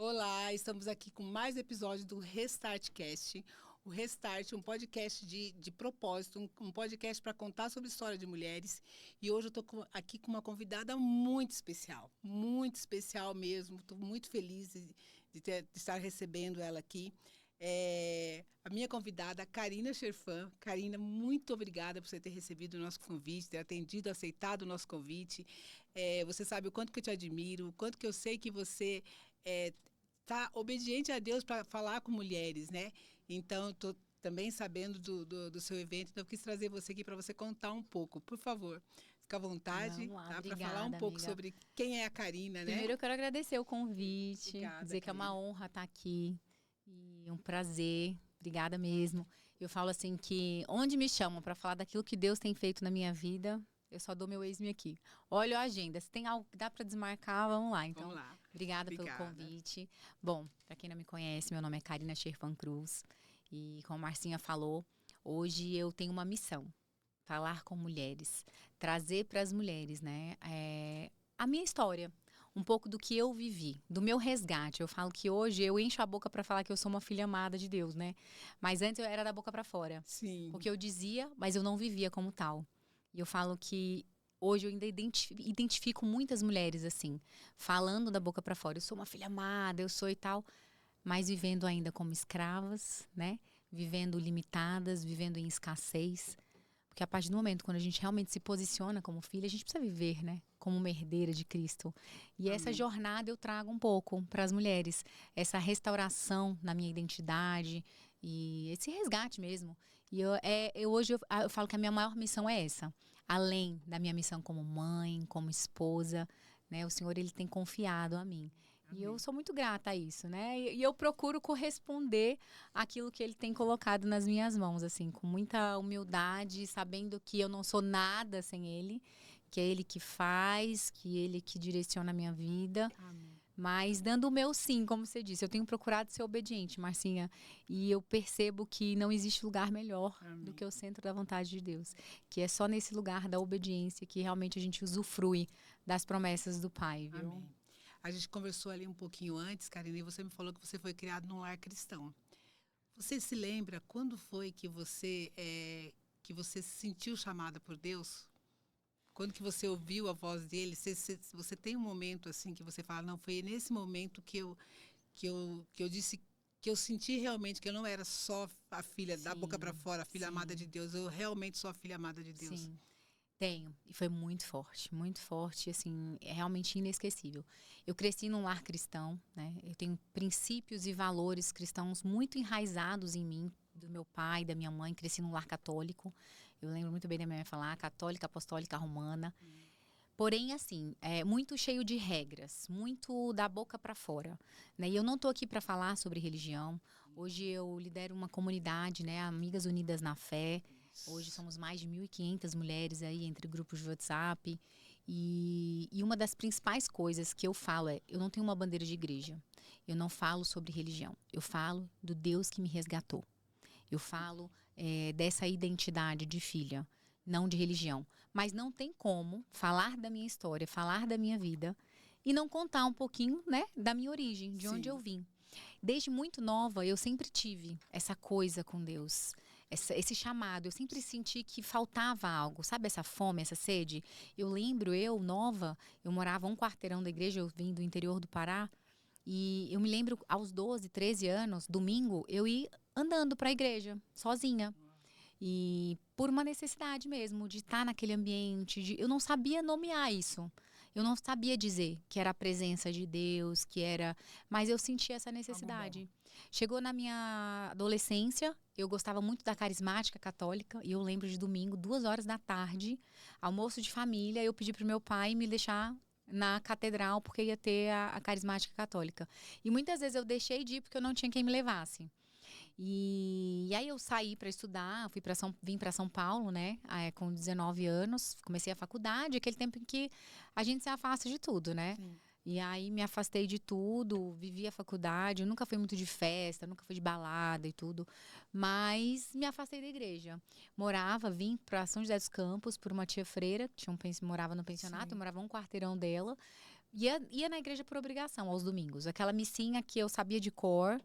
Olá, estamos aqui com mais episódio do Restartcast. O Restart, um podcast de propósito, um podcast para contar sobre história de mulheres. E hoje eu estou aqui com uma convidada muito especial mesmo. Estou muito feliz de estar recebendo ela aqui. A minha convidada, Karina Cherfan. Karina, muito obrigada por você ter recebido o nosso convite, ter atendido, aceitado o nosso convite. Você sabe o quanto que eu te admiro, o quanto que eu sei que você está obediente a Deus para falar com mulheres, né? Então, estou também sabendo do seu evento, então eu quis trazer você aqui para você contar um pouco. Por favor, fica à vontade, Vamos lá, tá? Para obrigada, falar um pouco amiga. sobre quem é a Karina, Primeiro né? eu quero agradecer o convite, Obrigada, dizer que é uma Karina. honra estar aqui e um prazer. Obrigada mesmo. Eu falo assim que onde me chamam para falar daquilo que Deus tem feito na minha vida, eu só dou meu ex-me aqui. Olha a agenda, se tem algo que dá para desmarcar, vamos lá. Então, Vamos lá. obrigada pelo Obrigada. convite. Bom, para quem não me conhece, meu nome é Karina Cherfan Cruz e como a Marcinha falou, hoje eu tenho uma missão. Falar com mulheres, trazer para as mulheres, né, a minha história, um pouco do que eu vivi, do meu resgate. Eu falo que hoje eu encho a boca para falar que eu sou uma filha amada de Deus, né? Mas antes eu era da boca para fora. Sim. Porque eu dizia, mas eu não vivia como tal. E eu falo que hoje eu ainda identifico muitas mulheres assim, falando da boca para fora. Eu sou uma filha amada, eu sou e tal, mas vivendo ainda como escravas, né? Vivendo limitadas, vivendo em escassez. Porque a partir do momento quando a gente realmente se posiciona como filha, a gente precisa viver, né? Como uma herdeira de Cristo. E Amém. essa jornada eu trago um pouco para as mulheres. Essa restauração na minha identidade e esse resgate mesmo. E hoje eu falo que a minha maior missão é essa. Além da minha missão como mãe, como esposa, né? O Senhor, Ele tem confiado a mim. E eu sou muito grata a isso, né? E eu procuro corresponder àquilo que ele tem colocado nas minhas mãos, assim, com muita humildade, sabendo que eu não sou nada sem ele, que é ele que faz, que ele que direciona a minha vida. Amém. Mas dando o meu sim, como você disse, eu tenho procurado ser obediente, Marcinha, e eu percebo que não existe lugar melhor do que o centro da vontade de Deus, que é só nesse lugar da obediência que realmente a gente usufrui das promessas do Pai, viu? Amém. A gente conversou ali um pouquinho antes, Karina, e você me falou que você foi criado num lar cristão. Você se lembra quando foi que você se sentiu chamada por Deus? Quando que você ouviu a voz dele? Você tem um momento assim que você fala, não, foi nesse momento que eu disse que eu senti realmente que eu não era só a filha da boca para fora, a filha amada de Deus. Eu realmente sou a filha amada de Deus. Sim. Tenho, e foi muito forte, assim, é realmente inesquecível. Eu cresci num lar cristão, né? Eu tenho princípios e valores cristãos muito enraizados em mim, do meu pai, da minha mãe, cresci num lar católico. Eu lembro muito bem da minha mãe falar, católica, apostólica, romana. Porém, assim, é muito cheio de regras, muito da boca para fora, né? E eu não tô aqui para falar sobre religião. Hoje eu lidero uma comunidade, né? Amigas Unidas na Fé. Hoje somos mais de 1.500 mulheres aí entre grupos de WhatsApp. E uma das principais coisas que eu falo é, eu não tenho uma bandeira de igreja. Eu não falo sobre religião. Eu falo do Deus que me resgatou. Eu falo dessa identidade de filha, não de religião. Mas não tem como falar da minha história, falar da minha vida e não contar um pouquinho, né, da minha origem, de onde eu vim. Desde muito nova, eu sempre tive essa coisa com Deus, esse chamado. Eu sempre senti que faltava algo, sabe essa fome, essa sede? Eu lembro, nova, eu morava um quarteirão da igreja, eu vim do interior do Pará, e eu me lembro, aos 12, 13 anos, domingo, eu ia andando para a igreja, sozinha. E por uma necessidade mesmo, de estar naquele ambiente. Eu não sabia nomear isso. Eu não sabia dizer que era a presença de Deus, que era... Mas eu sentia essa necessidade. Chegou na minha adolescência, eu gostava muito da carismática católica. E eu lembro de domingo, 2 horas da tarde, almoço de família, eu pedi para o meu pai me deixar na catedral, porque ia ter a carismática católica. E muitas vezes eu deixei de ir porque eu não tinha quem me levasse. E aí eu saí para estudar, vim para São Paulo, né? Com 19 anos, comecei a faculdade, aquele tempo em que a gente se afasta de tudo, né? Sim. E aí me afastei de tudo, vivi a faculdade, eu nunca fui muito de festa, nunca fui de balada e tudo, mas me afastei da igreja. Vim para São José dos Campos por uma tia freira, que morava no pensionato, eu morava um quarteirão dela, ia na igreja por obrigação, aos domingos. Aquela missinha que eu sabia de cor.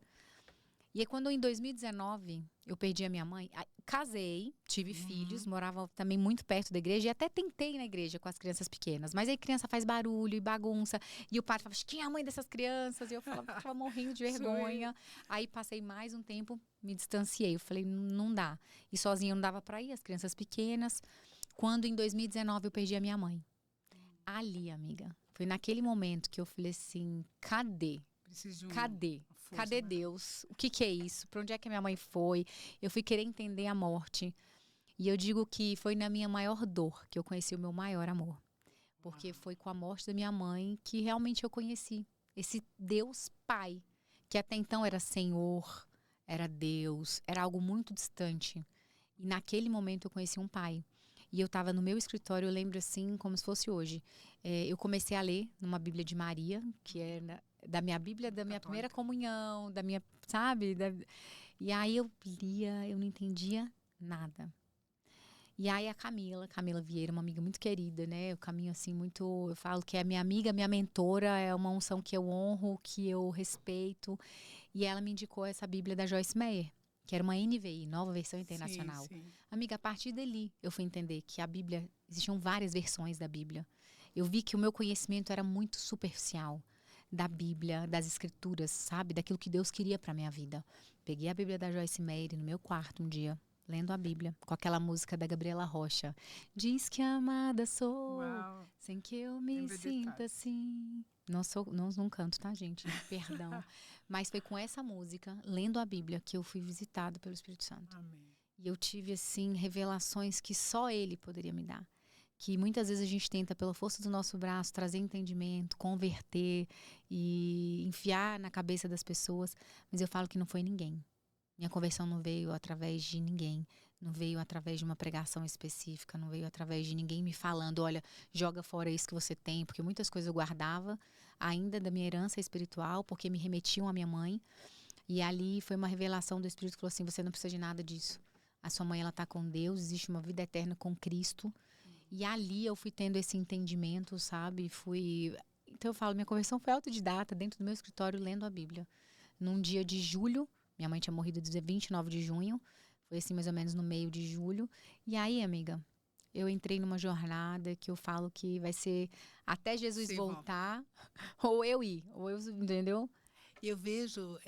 E aí, quando em 2019 eu perdi a minha mãe, casei, tive filhos, morava também muito perto da igreja e até tentei ir na igreja com as crianças pequenas. Mas aí criança faz barulho e bagunça. E o padre falava, quem é a mãe dessas crianças? E eu ficava morrendo de vergonha. Aí passei mais um tempo, me distanciei. Eu falei, não dá. E sozinha não dava pra ir, as crianças pequenas. Quando em 2019 eu perdi a minha mãe. Ali, amiga, foi naquele momento que eu falei assim, cadê? Cadê? Cadê Deus? O que é isso? Para onde é que minha mãe foi? Eu fui querer entender a morte. E eu digo que foi na minha maior dor que eu conheci o meu maior amor. Porque foi com a morte da minha mãe que realmente eu conheci esse Deus Pai, que até então era Senhor, era Deus, era algo muito distante. E naquele momento eu conheci um pai. E eu estava no meu escritório, eu lembro assim, como se fosse hoje. Eu comecei a ler numa Bíblia de Maria, que é da minha Bíblia, da minha primeira comunhão, da minha, sabe? E aí eu lia, eu não entendia nada. E aí a Camila Vieira, uma amiga muito querida, né? Eu caminho assim muito, eu falo que é minha amiga, minha mentora, é uma unção que eu honro, que eu respeito. E ela me indicou essa Bíblia da Joyce Meyer, que era uma NVI, Nova Versão Internacional. Sim. Amiga, a partir dali eu fui entender que a Bíblia, existiam várias versões da Bíblia. Eu vi que o meu conhecimento era muito superficial da Bíblia, das Escrituras, sabe? Daquilo que Deus queria para minha vida. Peguei a Bíblia da Joyce Meyer no meu quarto um dia, lendo a Bíblia, com aquela música da Gabriela Rocha. Diz que amada sou, sem que eu me sinta assim. Não canto, tá, gente? Perdão. Mas foi com essa música, lendo a Bíblia, que eu fui visitada pelo Espírito Santo. Amém. E eu tive, assim, revelações que só Ele poderia me dar. Que muitas vezes a gente tenta, pela força do nosso braço, trazer entendimento, converter e enfiar na cabeça das pessoas. Mas eu falo que não foi ninguém. Minha conversão não veio através de ninguém. Não veio através de uma pregação específica. Não veio através de ninguém me falando, olha, joga fora isso que você tem. Porque muitas coisas eu guardava ainda da minha herança espiritual, porque me remetiam à minha mãe. E ali foi uma revelação do Espírito que falou assim, você não precisa de nada disso. A sua mãe, ela está com Deus, existe uma vida eterna com Cristo. E ali eu fui tendo esse entendimento, sabe? Então eu falo, minha conversão foi autodidata, dentro do meu escritório, lendo a Bíblia. Num dia de julho, minha mãe tinha morrido dia 29 de junho, foi assim mais ou menos no meio de julho. E aí, amiga, eu entrei numa jornada que eu falo que vai ser até Jesus voltar, ou eu ir, entendeu? E eu vejo,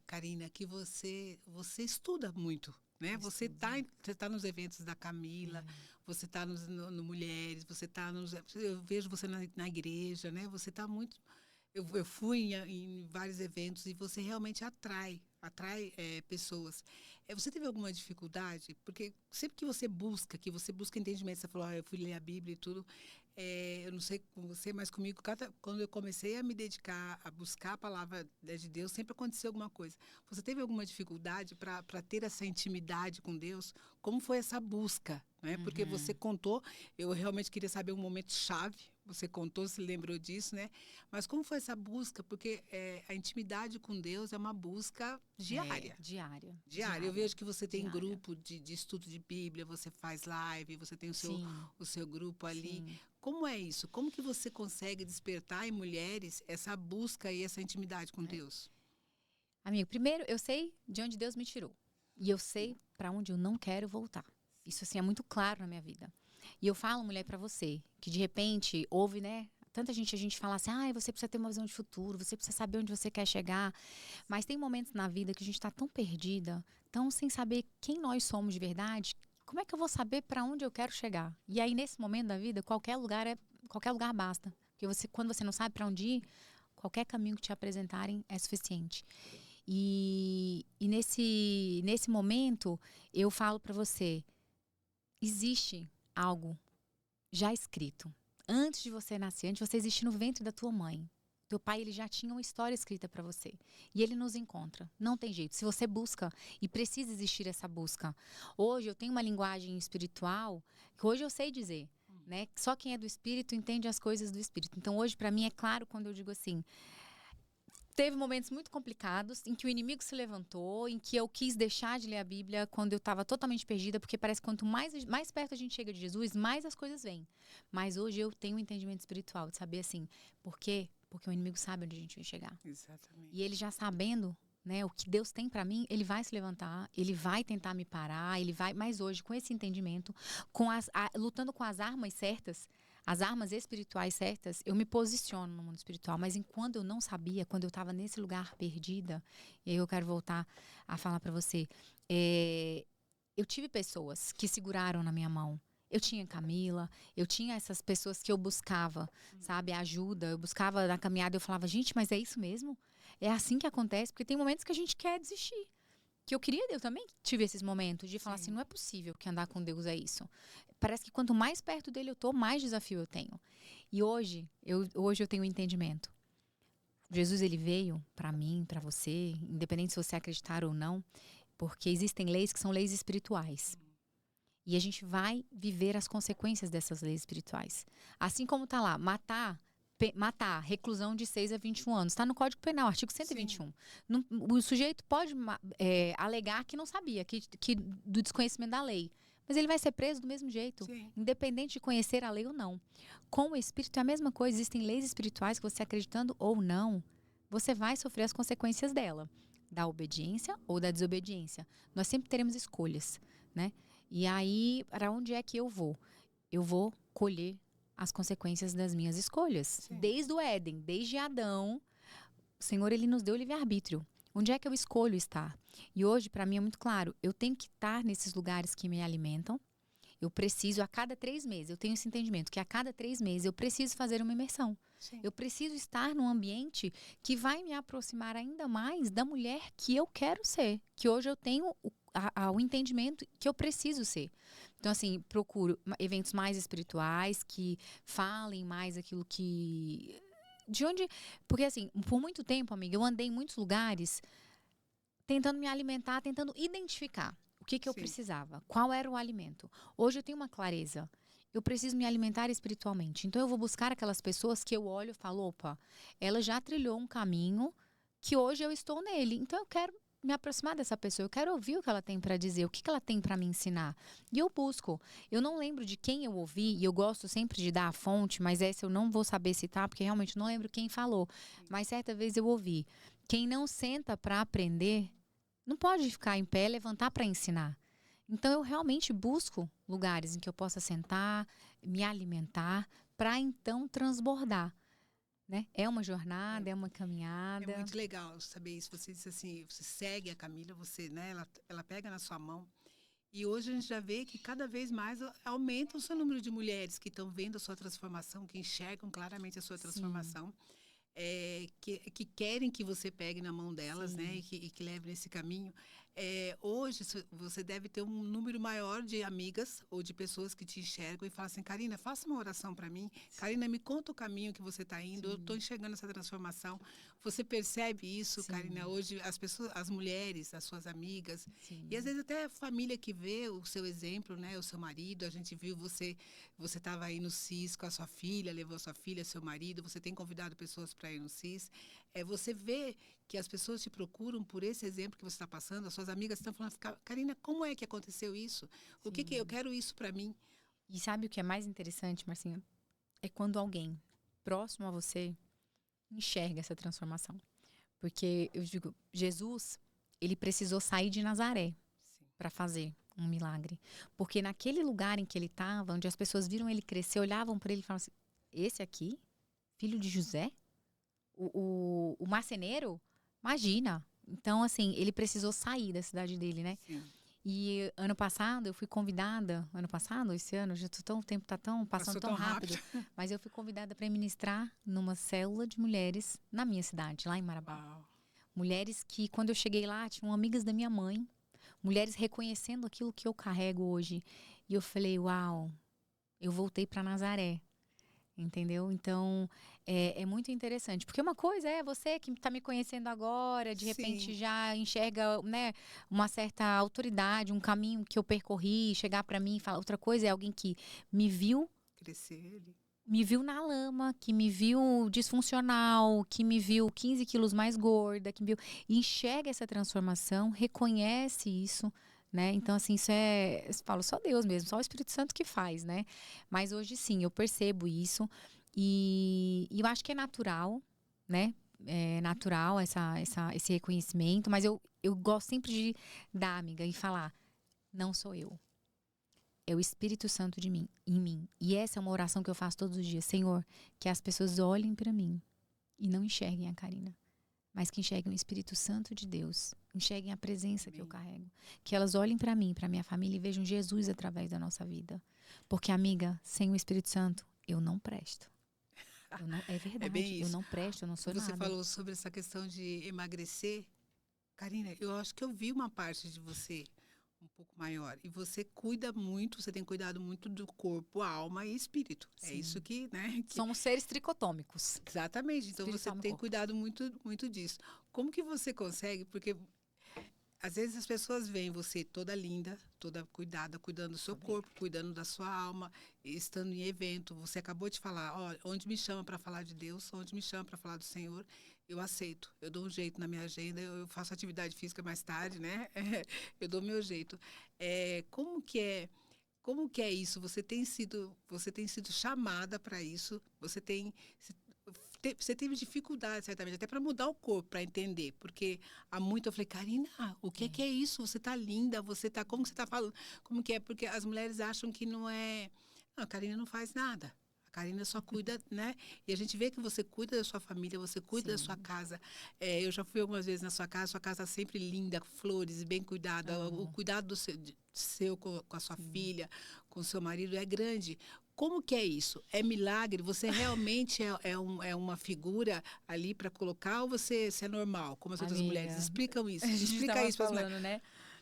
Karina, que você estuda muito, né? Você tá nos eventos da Camila, você está no Mulheres, você está eu vejo você na igreja, né? Você está muito... Eu fui em vários eventos e você realmente atrai pessoas. Você teve alguma dificuldade? Porque sempre que você busca entendimento, você falou, eu fui ler a Bíblia e tudo, eu não sei com você, mas comigo, quando eu comecei a me dedicar a buscar a palavra de Deus, sempre aconteceu alguma coisa. Você teve alguma dificuldade para ter essa intimidade com Deus? Como foi essa busca? Né? Porque você contou, eu realmente queria saber um momento chave, você contou, se lembrou disso, né? Mas como foi essa busca? Porque a intimidade com Deus é uma busca diária. Diária. Eu vejo que você tem diária. Grupo de estudo de Bíblia, você faz live, você tem o seu grupo ali. Sim. Como é isso? Como que você consegue despertar em mulheres essa busca e essa intimidade com Deus? Amigo, primeiro, eu sei de onde Deus me tirou. E eu sei para onde eu não quero voltar. Isso, assim, é muito claro na minha vida. E eu falo, mulher, para você, que de repente houve, né? Tanta gente, a gente fala assim, você precisa ter uma visão de futuro, você precisa saber onde você quer chegar. Mas tem momentos na vida que a gente está tão perdida, tão sem saber quem nós somos de verdade, como é que eu vou saber para onde eu quero chegar? E aí, nesse momento da vida, qualquer lugar basta. Porque quando você não sabe para onde ir, qualquer caminho que te apresentarem é suficiente. E nesse momento, eu falo para você, existe algo já escrito. Antes de você nascer, antes de você existir no ventre da tua mãe, teu pai, ele já tinha uma história escrita para você. E ele nos encontra. Não tem jeito. Se você busca, e precisa existir essa busca. Hoje eu tenho uma linguagem espiritual que hoje eu sei dizer, né? Só quem é do Espírito entende as coisas do Espírito. Então hoje para mim é claro quando eu digo assim, teve momentos muito complicados em que o inimigo se levantou, em que eu quis deixar de ler a Bíblia quando eu estava totalmente perdida, porque parece que quanto mais perto a gente chega de Jesus, mais as coisas vêm. Mas hoje eu tenho um entendimento espiritual de saber assim, por quê? Porque o inimigo sabe onde a gente vai chegar. Exatamente. E ele já sabendo, né, o que Deus tem para mim, ele vai se levantar, ele vai tentar me parar, ele vai. Mas hoje, com esse entendimento, lutando com as armas certas, as armas espirituais certas, eu me posiciono no mundo espiritual. Mas enquanto eu não sabia, quando eu estava nesse lugar perdida, e aí eu quero voltar a falar para você, eu tive pessoas que seguraram na minha mão. Eu tinha Camila, eu tinha essas pessoas que eu buscava, sabe, ajuda. Eu buscava na caminhada, eu falava, gente, mas é isso mesmo? É assim que acontece? Porque tem momentos que a gente quer desistir. Que eu também tive esses momentos de falar assim, não é possível que andar com Deus é isso. Parece que quanto mais perto dele eu tô, mais desafio eu tenho. E hoje eu tenho um entendimento. Jesus, ele veio para mim, para você, independente se você acreditar ou não, porque existem leis que são leis espirituais. E a gente vai viver as consequências dessas leis espirituais. Assim como tá lá, matar, reclusão de 6 a 21 anos. Está no Código Penal, artigo 121. O sujeito pode alegar que não sabia, que do desconhecimento da lei. Mas ele vai ser preso do mesmo jeito, independente de conhecer a lei ou não. Com o espírito é a mesma coisa. Existem leis espirituais que você acreditando ou não, você vai sofrer as consequências dela. Da obediência ou da desobediência. Nós sempre teremos escolhas, né? E aí, para onde é que eu vou? Eu vou colher as consequências das minhas escolhas. Desde o Éden, desde Adão, o Senhor, ele nos deu livre-arbítrio. Onde é que eu escolho estar? E hoje, para mim, é muito claro. Eu tenho que estar nesses lugares que me alimentam. Eu preciso, a cada 3 meses, eu tenho esse entendimento, que a cada 3 meses eu preciso fazer uma imersão. Eu preciso estar num ambiente que vai me aproximar ainda mais da mulher que eu quero ser. Que hoje eu tenho o entendimento que eu preciso ser. Então, assim, procuro eventos mais espirituais, que falem mais aquilo que... De onde... Porque, assim, por muito tempo, amiga, eu andei em muitos lugares tentando me alimentar, tentando identificar o que eu precisava, qual era o alimento. Hoje eu tenho uma clareza. Eu preciso me alimentar espiritualmente. Então, eu vou buscar aquelas pessoas que eu olho e falo, opa, ela já trilhou um caminho que hoje eu estou nele. Então, eu quero me aproximar dessa pessoa, eu quero ouvir o que ela tem para dizer, o que ela tem para me ensinar. E eu busco. Eu não lembro de quem eu ouvi, e eu gosto sempre de dar a fonte, mas essa eu não vou saber citar, porque realmente não lembro quem falou. Mas certa vez eu ouvi, quem não senta para aprender, não pode ficar em pé, levantar para ensinar. Então eu realmente busco lugares em que eu possa sentar, me alimentar, para então transbordar. Né? É uma jornada, é uma caminhada. É muito legal saber isso. Você disse assim, você segue a Camila, você, né, ela pega na sua mão. E hoje a gente já vê que cada vez mais aumenta o seu número de mulheres que estão vendo a sua transformação, que enxergam claramente a sua transformação. Que querem que você pegue na mão delas, né, e que leve nesse caminho. Hoje você deve ter um número maior de amigas ou de pessoas que te enxergam e falam assim, Karina, faça uma oração para mim. Karina, me conta o caminho que você está indo. Eu estou enxergando essa transformação. Você percebe isso, Karina? Hoje as pessoas, as mulheres, as suas amigas e às vezes até a família que vê o seu exemplo, né, o seu marido. A gente viu você estava aí no CIS com a sua filha, levou a sua filha, seu marido. Você tem convidado pessoas para ir no CIS. Você vê que as pessoas te procuram por esse exemplo que você está passando. As suas amigas estão falando, Karina, como é que aconteceu isso? O que eu quero isso para mim? E sabe o que é mais interessante, Marcinha? É quando alguém próximo a você enxerga essa transformação. Porque eu digo, Jesus, ele precisou sair de Nazaré para fazer um milagre. Porque naquele lugar em que ele estava, onde as pessoas viram ele crescer, olhavam para ele e falavam assim, esse aqui, filho de José? O marceneiro? Imagina. Então, assim, ele precisou sair da cidade dele, né? E ano passado eu fui convidada, esse ano, já o tempo tá passando tão rápido, mas eu fui convidada para ministrar numa célula de mulheres na minha cidade, lá em Marabá. Uau. Mulheres que, quando eu cheguei lá, tinham amigas da minha mãe, mulheres reconhecendo aquilo que eu carrego hoje. E eu falei, uau, eu voltei para Nazaré. Entendeu? Então, é muito interessante. Porque uma coisa é você que está me conhecendo agora, de repente já enxerga, né, uma certa autoridade, um caminho que eu percorri, chegar para mim e falar. Outra coisa é alguém que me viu crescer. me viu na lama, que me viu disfuncional, que me viu 15 quilos mais gorda, que me viu, e enxerga essa transformação, reconhece isso, né? Então, assim, isso é, eu falo, só Deus mesmo, só o Espírito Santo que faz, né? Mas hoje, sim, eu percebo isso e eu acho que é natural, né? É natural esse reconhecimento, mas eu gosto sempre de dar, amiga, e falar, não sou eu. É o Espírito Santo em mim. E essa é uma oração que eu faço todos os dias. Senhor, que as pessoas olhem para mim e não enxerguem a Karina, mas que enxerguem o Espírito Santo de Deus, enxerguem a presença que eu carrego. Que elas olhem para mim, para minha família e vejam Jesus através da nossa vida. Porque, amiga, sem o Espírito Santo, eu não presto. É É bem verdade, eu isso. não presto, eu não sou Você nada. falou sobre essa questão de emagrecer. Karina, eu acho que eu vi uma parte de você um pouco maior. E você cuida muito, você tem cuidado muito do corpo, alma e espírito. É Sim. isso que, né? Somos seres tricotômicos. Exatamente. Então Espírito, você alma e tem corpo. cuidado muito, muito disso. Como que você consegue? Porque às vezes as pessoas veem você toda linda, toda cuidada, cuidando do seu corpo, cuidando da sua alma, estando em evento. Você acabou de falar, olha, onde me chama para falar de Deus, onde me chama para falar do Senhor, eu aceito. Eu dou um jeito na minha agenda, eu faço atividade física mais tarde, né? Eu dou meu jeito. Como que é isso? Você tem sido chamada para isso? Você teve dificuldade, certamente, até para mudar o corpo, para entender. Porque há muito eu falei, Karina, o que é isso? Você tá linda, como que você tá falando? Como que é? Porque as mulheres acham que não é. Não, a Karina não faz nada. A Karina só cuida, né? E a gente vê que você cuida da sua família, você cuida da sua casa. Eu já fui algumas vezes na sua casa tá sempre linda, flores, bem cuidada. O cuidado seu com a sua filha, com o seu marido é grande. Como que é isso? É milagre? Você realmente é uma figura ali para colocar ou você é normal, como as outras mulheres? Amiga, Explicam isso. a gente Explica estava isso para as mulheres. falando, né?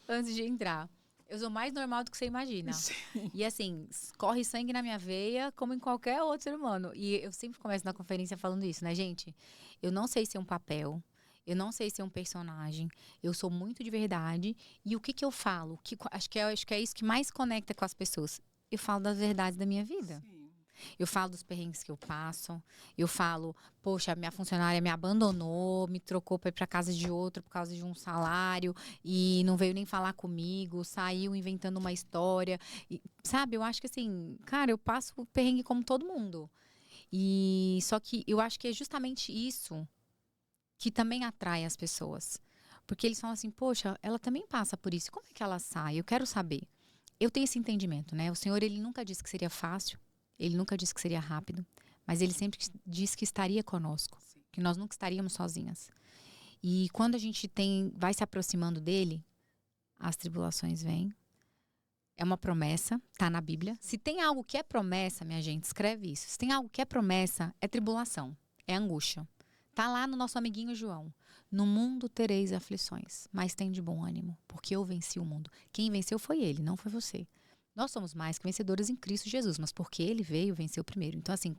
Antes de entrar. Eu sou mais normal do que você imagina. Sim. E assim, corre sangue na minha veia, como em qualquer outro ser humano. E eu sempre começo na conferência falando isso, né, gente? Eu não sei ser um papel, eu não sei ser um personagem, eu sou muito de verdade. E o que que eu falo? Acho que é isso que mais conecta com as pessoas. Eu falo das verdades da minha vida. Sim. Eu falo dos perrengues que eu passo. Eu falo, poxa, minha funcionária me abandonou, me trocou para ir para casa de outro por causa de um salário e não veio nem falar comigo, saiu inventando uma história. E, sabe, eu acho que assim, cara, eu passo o perrengue como todo mundo. E só que eu acho que é justamente isso que também atrai as pessoas. Porque eles falam assim, poxa, ela também passa por isso. Como é que ela sai? Eu quero saber. Eu tenho esse entendimento, né? O Senhor, ele nunca disse que seria fácil. Ele nunca disse que seria rápido, mas ele sempre disse que estaria conosco, que nós nunca estaríamos sozinhas. E quando a gente vai se aproximando dele, as tribulações vêm. É uma promessa, tá na Bíblia. Se tem algo que é promessa, minha gente, escreve isso. Se tem algo que é promessa, é tribulação, é angústia. Tá lá no nosso amiguinho João. No mundo tereis aflições, mas tem de bom ânimo, porque eu venci o mundo. Quem venceu foi ele, não foi você. Nós somos mais que vencedores em Cristo Jesus, mas porque ele veio, venceu primeiro. Então, assim,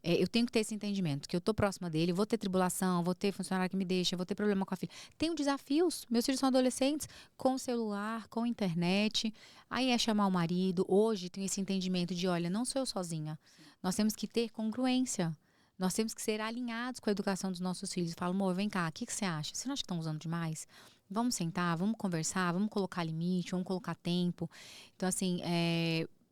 eu tenho que ter esse entendimento, que eu tô próxima dele, vou ter tribulação, vou ter funcionário que me deixa, vou ter problema com a filha. Tenho desafios, meus filhos são adolescentes, com celular, com internet, aí é chamar o marido. Hoje tenho esse entendimento de, olha, não sou eu sozinha. Nós temos que ter congruência. Nós temos que ser alinhados com a educação dos nossos filhos. Falo, amor, vem cá, o que você acha? Você não acha que estão usando demais? Vamos sentar, vamos conversar, vamos colocar limite, vamos colocar tempo. Então, assim,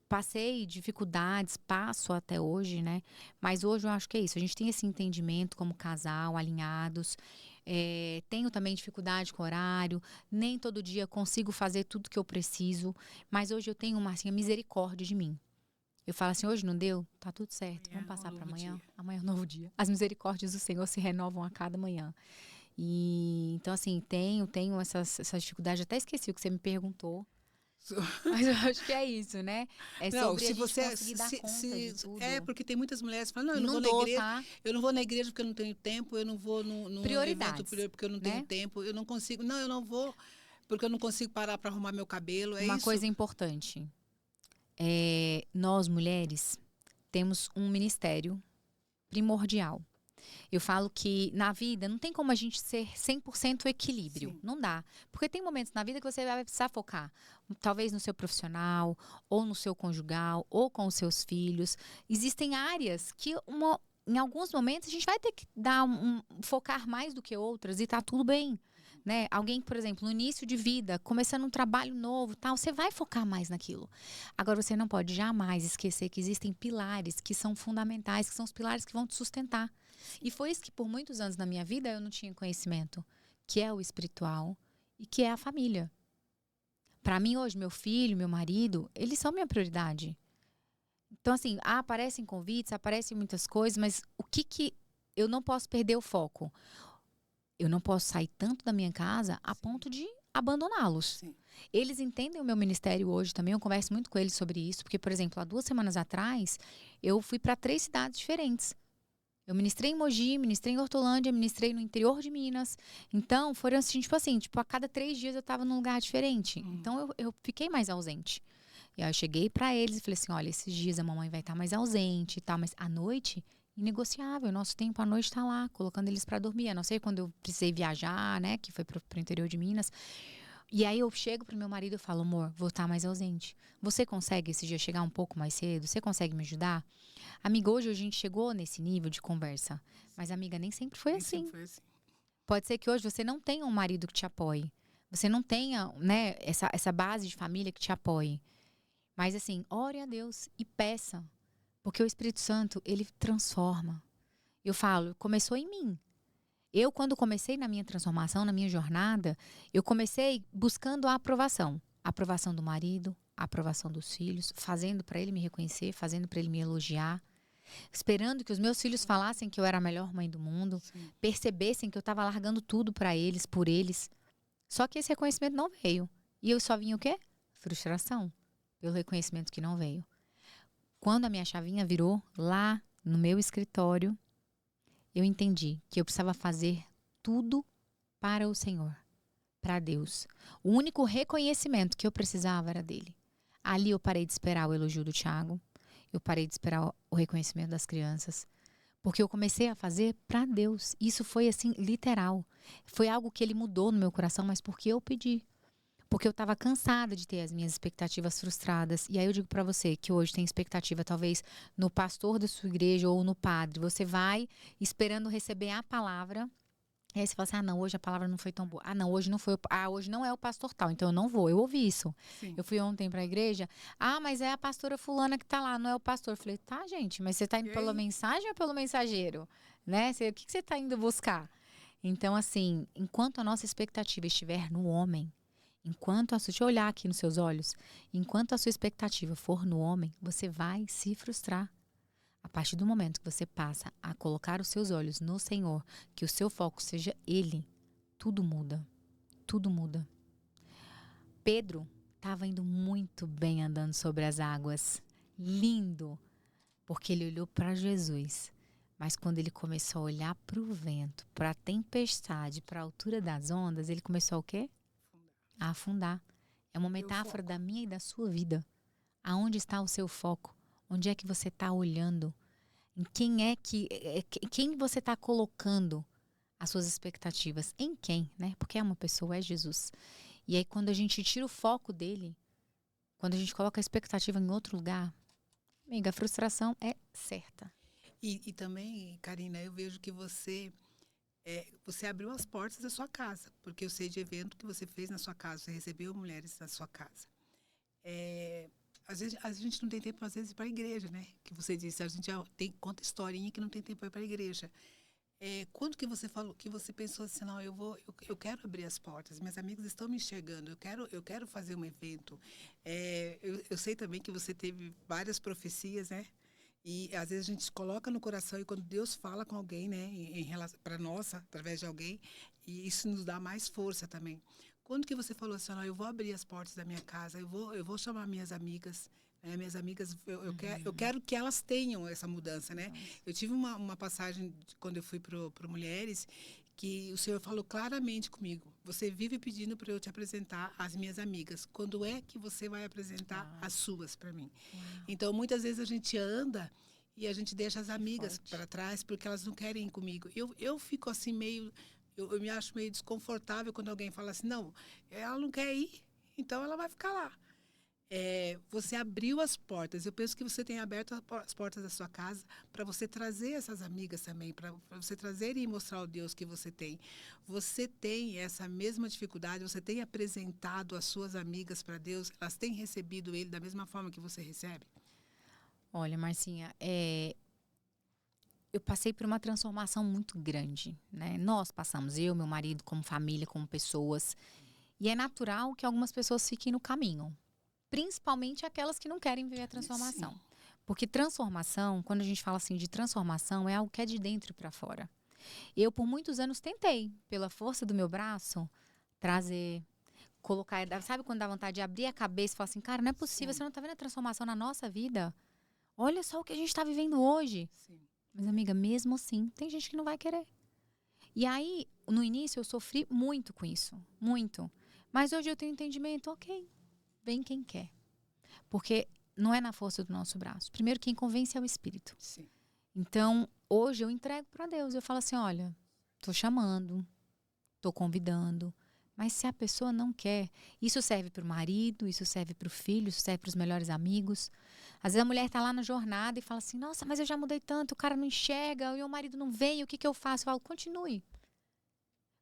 passei dificuldades, passo até hoje, né? Mas hoje eu acho que é isso. A gente tem esse entendimento como casal, alinhados. Tenho também dificuldade com horário. Nem todo dia consigo fazer tudo que eu preciso. Mas hoje eu tenho, Marcinha, misericórdia de mim. Eu falo assim, hoje não deu? Tá tudo certo. Vamos passar para amanhã. Amanhã é um novo dia. As misericórdias do Senhor se renovam a cada manhã. E então, assim, tenho essa dificuldade. Até esqueci o que você me perguntou. Mas eu acho que é isso, né? É Não, sobre se a gente você conseguir dar conta de tudo. porque tem muitas mulheres que falam, não, eu E não vou não na dou, igreja, tá? eu não vou na igreja porque eu não tenho tempo, eu não vou num evento Prioridades, porque eu não tenho né? tempo, eu não consigo, não, eu não vou porque eu não consigo parar para arrumar meu cabelo, é Uma isso? coisa importante. Nós, mulheres, temos um ministério primordial. Eu falo que na vida não tem como a gente ser 100% equilíbrio. Sim. Não dá. Porque tem momentos na vida que você vai precisar focar. Talvez no seu profissional, ou no seu conjugal, ou com os seus filhos. Existem áreas que em alguns momentos a gente vai ter que focar mais do que outras e tá tudo bem. Né? Alguém, por exemplo, no início de vida, começando um trabalho novo, tal, você vai focar mais naquilo. Agora, você não pode jamais esquecer que existem pilares que são fundamentais, que são os pilares que vão te sustentar. E foi isso que por muitos anos na minha vida eu não tinha conhecimento, que é o espiritual e que é a família. Para mim hoje, meu filho, meu marido, eles são minha prioridade. Então assim, aparecem convites, aparecem muitas coisas, mas o que eu não posso perder o foco? Eu não posso sair tanto da minha casa a ponto de abandoná-los. Sim. Eles entendem o meu ministério hoje também, eu converso muito com eles sobre isso, porque, por exemplo, há 2 semanas atrás, eu fui para 3 cidades diferentes. Eu ministrei em Mogi, ministrei em Hortolândia, ministrei no interior de Minas. Então, foram assim, a cada 3 dias eu estava num lugar diferente. Então, eu fiquei mais ausente. E aí eu cheguei para eles e falei assim, olha, esses dias a mamãe vai estar mais ausente e tal, mas à noite, inegociável. Nosso tempo à noite está lá, colocando eles para dormir. A não ser quando eu precisei viajar, né, que foi pro interior de Minas. E aí eu chego pro meu marido e falo, amor, vou estar mais ausente. Você consegue esse dia chegar um pouco mais cedo? Você consegue me ajudar? Amiga, hoje a gente chegou nesse nível de conversa. Mas, amiga, nem sempre foi assim. Sempre foi assim. Pode ser que hoje você não tenha um marido que te apoie. Você não tenha, né, essa base de família que te apoie. Mas assim, ore a Deus e peça. Porque o Espírito Santo, ele transforma. Eu falo, começou em mim. Eu, quando comecei na minha transformação, na minha jornada, eu comecei buscando a aprovação. A aprovação do marido, a aprovação dos filhos, fazendo para ele me reconhecer, fazendo para ele me elogiar. Esperando que os meus filhos falassem que eu era a melhor mãe do mundo. Sim. Percebessem que eu estava largando tudo para eles, por eles. Só que esse reconhecimento não veio. E eu só vinha o quê? Frustração. Pelo reconhecimento que não veio. Quando a minha chavinha virou lá no meu escritório, eu entendi que eu precisava fazer tudo para o Senhor, para Deus. O único reconhecimento que eu precisava era dele. Ali eu parei de esperar o elogio do Tiago, eu parei de esperar o reconhecimento das crianças, porque eu comecei a fazer para Deus. Isso foi assim, literal. Foi algo que ele mudou no meu coração, mas porque eu pedi. Porque eu estava cansada de ter as minhas expectativas frustradas. E aí eu digo para você que hoje tem expectativa talvez no pastor da sua igreja ou no padre. Você vai esperando receber a palavra. E aí você fala assim, não, hoje a palavra não foi tão boa. Não, hoje não foi. Hoje não é o pastor tal, então eu não vou. Eu ouvi isso. Sim. Eu fui ontem para a igreja. Mas é a pastora fulana que tá lá, não é o pastor. Eu falei, tá, gente, mas você tá indo pela mensagem ou pelo mensageiro? Né? O que você tá indo buscar? Então, assim, enquanto a nossa expectativa estiver no homem, deixa eu olhar aqui nos seus olhos, enquanto a sua expectativa for no homem, você vai se frustrar. A partir do momento que você passa a colocar os seus olhos no Senhor, que o seu foco seja Ele, tudo muda. Tudo muda. Pedro estava indo muito bem andando sobre as águas. Lindo. Porque ele olhou para Jesus. Mas quando ele começou a olhar para o vento, para a tempestade, para a altura das ondas, ele começou o quê? A afundar. É uma metáfora da minha e da sua vida. Aonde está o seu foco? Onde é que você está olhando? Em quem você está colocando as suas expectativas? Em quem, né? Porque é uma pessoa, é Jesus. E aí quando a gente tira o foco dele, quando a gente coloca a expectativa em outro lugar, amiga, a frustração é certa. E também, Karina, eu vejo que você abriu as portas da sua casa, porque eu sei de evento que você fez na sua casa, você recebeu mulheres na sua casa. Às vezes a gente não tem tempo, às vezes, ir para a igreja, né? Que você disse, a gente conta historinha que não tem tempo para ir para a igreja. Quando que você falou, que você pensou assim, não, eu quero abrir as portas, minhas amigas estão me enxergando, eu quero fazer um evento. Eu sei também que você teve várias profecias, né? E às vezes a gente coloca no coração e quando Deus fala com alguém, né, para nós, através de alguém, e isso nos dá mais força também. Quando que você falou assim, não, eu vou abrir as portas da minha casa, eu vou chamar minhas amigas, minhas amigas, eu quero que elas tenham essa mudança, né? Eu tive uma passagem quando eu fui pro Mulheres, que o Senhor falou claramente comigo, você vive pedindo para eu te apresentar as minhas amigas, quando é que você vai apresentar as suas para mim? Então, muitas vezes a gente anda e a gente deixa as amigas Forte. para trás porque elas não querem ir comigo. Eu fico assim meio, eu me acho meio desconfortável quando alguém fala assim, não, ela não quer ir, então ela vai ficar lá. Você abriu as portas. Eu penso que você tem aberto as portas da sua casa para você trazer essas amigas também, para você trazer e mostrar o Deus que você tem. Você tem essa mesma dificuldade, você tem apresentado as suas amigas para Deus, elas têm recebido Ele da mesma forma que você recebe? Olha, Marcinha, eu passei por uma transformação muito grande, né? Nós passamos, eu, meu marido, como família, como pessoas. E é natural que algumas pessoas fiquem no caminho. Principalmente aquelas que não querem viver a transformação. Sim. Porque transformação, quando a gente fala assim de transformação, é algo que é de dentro para fora. Eu, por muitos anos, tentei, pela força do meu braço, trazer, colocar. Sabe quando dá vontade de abrir a cabeça e falar assim, cara, não é possível, Sim. você não tá vendo a transformação na nossa vida? Olha só o que a gente está vivendo hoje. Sim. Mas, amiga, mesmo assim, tem gente que não vai querer. E aí, no início, eu sofri muito com isso. Muito. Mas hoje eu tenho entendimento, ok, vem quem quer. Porque não é na força do nosso braço. Primeiro, quem convence é o Espírito. Sim. Então, hoje eu entrego para Deus. Eu falo assim, olha, tô chamando, tô convidando. Mas se a pessoa não quer, isso serve para o marido, isso serve para o filho, isso serve para os melhores amigos. Às vezes a mulher tá lá na jornada e fala assim, nossa, mas eu já mudei tanto, o cara não enxerga, o meu marido não veio, o que eu faço? Eu falo, continue.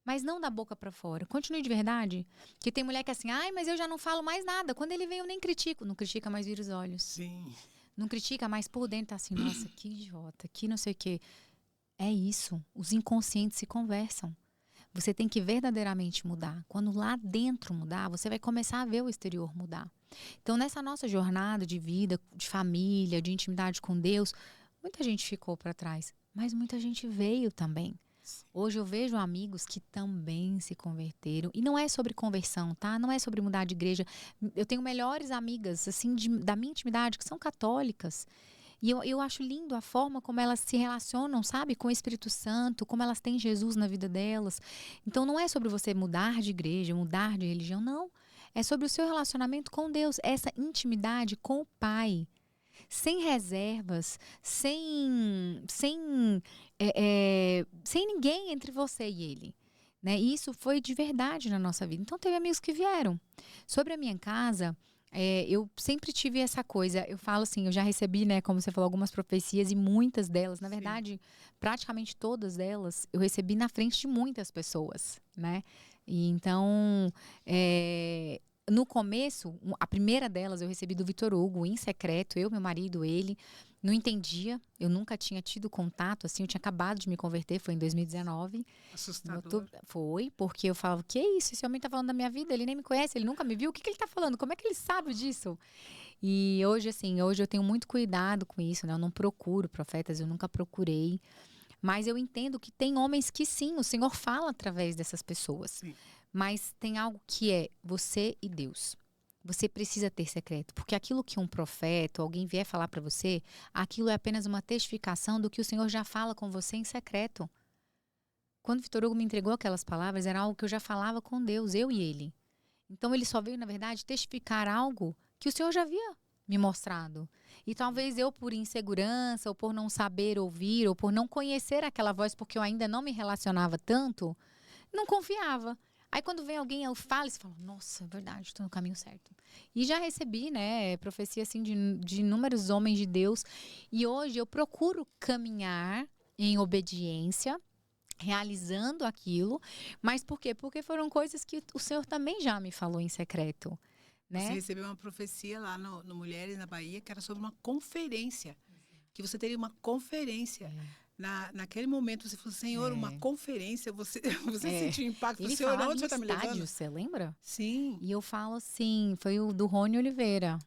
Mas não da boca pra fora. Continue de verdade. Que tem mulher que é assim, ai, mas eu já não falo mais nada. Quando ele vem, eu nem critico. Não critica, mas vira os olhos. Sim. Não critica, mas por dentro tá assim, nossa, que idiota, que não sei o quê. É isso. Os inconscientes se conversam. Você tem que verdadeiramente mudar. Quando lá dentro mudar, você vai começar a ver o exterior mudar. Então, nessa nossa jornada de vida, de família, de intimidade com Deus, muita gente ficou para trás, mas muita gente veio também. Hoje eu vejo amigos que também se converteram. E não é sobre conversão, tá? Não é sobre mudar de igreja. Eu tenho melhores amigas, assim, da minha intimidade, que são católicas. E eu acho lindo a forma como elas se relacionam, sabe? Com o Espírito Santo, como elas têm Jesus na vida delas. Então não é sobre você mudar de igreja, mudar de religião, não. É sobre o seu relacionamento com Deus, essa intimidade com o Pai. Sem reservas, sem ninguém entre você e ele. Né? E isso foi de verdade na nossa vida. Então, teve amigos que vieram. Sobre a minha casa, eu sempre tive essa coisa. Eu falo assim, eu já recebi, né, como você falou, algumas profecias e muitas delas, na verdade, praticamente todas delas, eu recebi na frente de muitas pessoas, né? E então, no começo, a primeira delas eu recebi do Vitor Hugo, em secreto, eu, meu marido, ele. Não entendia, eu nunca tinha tido contato, assim, eu tinha acabado de me converter, foi em 2019. Assustador. Foi, porque eu falava, que é isso? Esse homem tá falando da minha vida, ele nem me conhece, ele nunca me viu, o que ele tá falando? Como é que ele sabe disso? E hoje, assim, hoje eu tenho muito cuidado com isso, né? Eu não procuro profetas, eu nunca procurei. Mas eu entendo que tem homens que sim, o Senhor fala através dessas pessoas. Sim. Mas tem algo que é você e Deus. Você precisa ter secreto, porque aquilo que um profeta ou alguém vier falar para você, aquilo é apenas uma testificação do que o Senhor já fala com você em secreto. Quando o Vitor Hugo me entregou aquelas palavras, era algo que eu já falava com Deus, eu e ele. Então ele só veio, na verdade, testificar algo que o Senhor já havia me mostrado. E talvez eu, por insegurança, ou por não saber ouvir, ou por não conhecer aquela voz, porque eu ainda não me relacionava tanto, não confiava. Aí quando vem alguém, eu falo, e você fala, nossa, é verdade, estou no caminho certo. E já recebi, né, profecia assim de inúmeros homens de Deus. E hoje eu procuro caminhar em obediência, realizando aquilo. Mas por quê? Porque foram coisas que o Senhor também já me falou em secreto, Você né? recebeu uma profecia lá no Mulheres na Bahia, que era sobre uma conferência. Que você teria uma conferência. Naquele momento, você falou, Senhor, uma conferência, você sentiu o impacto. Ele Você orou, falava onde em você está me levando? estádio, você lembra? Sim. E eu falo assim, foi o do Rony Oliveira,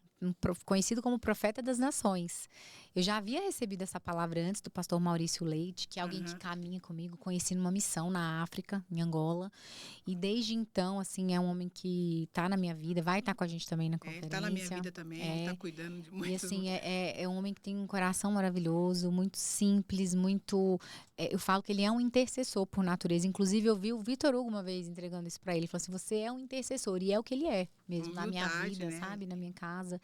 conhecido como Profeta das Nações. Eu já havia recebido essa palavra antes do pastor Maurício Leite, que é alguém que caminha comigo, conheci numa missão na África, em Angola. E desde então, assim, é um homem que está na minha vida, vai estar com a gente também na conferência. Ele está na minha vida também, ele está cuidando de muitas... E assim, é um homem que tem um coração maravilhoso, muito simples, muito... eu falo que ele é um intercessor por natureza. Inclusive, eu vi o Vitor Hugo uma vez entregando isso para ele. Ele falou assim, você é um intercessor. E é o que ele é mesmo, na minha vida, né? sabe? Na minha casa.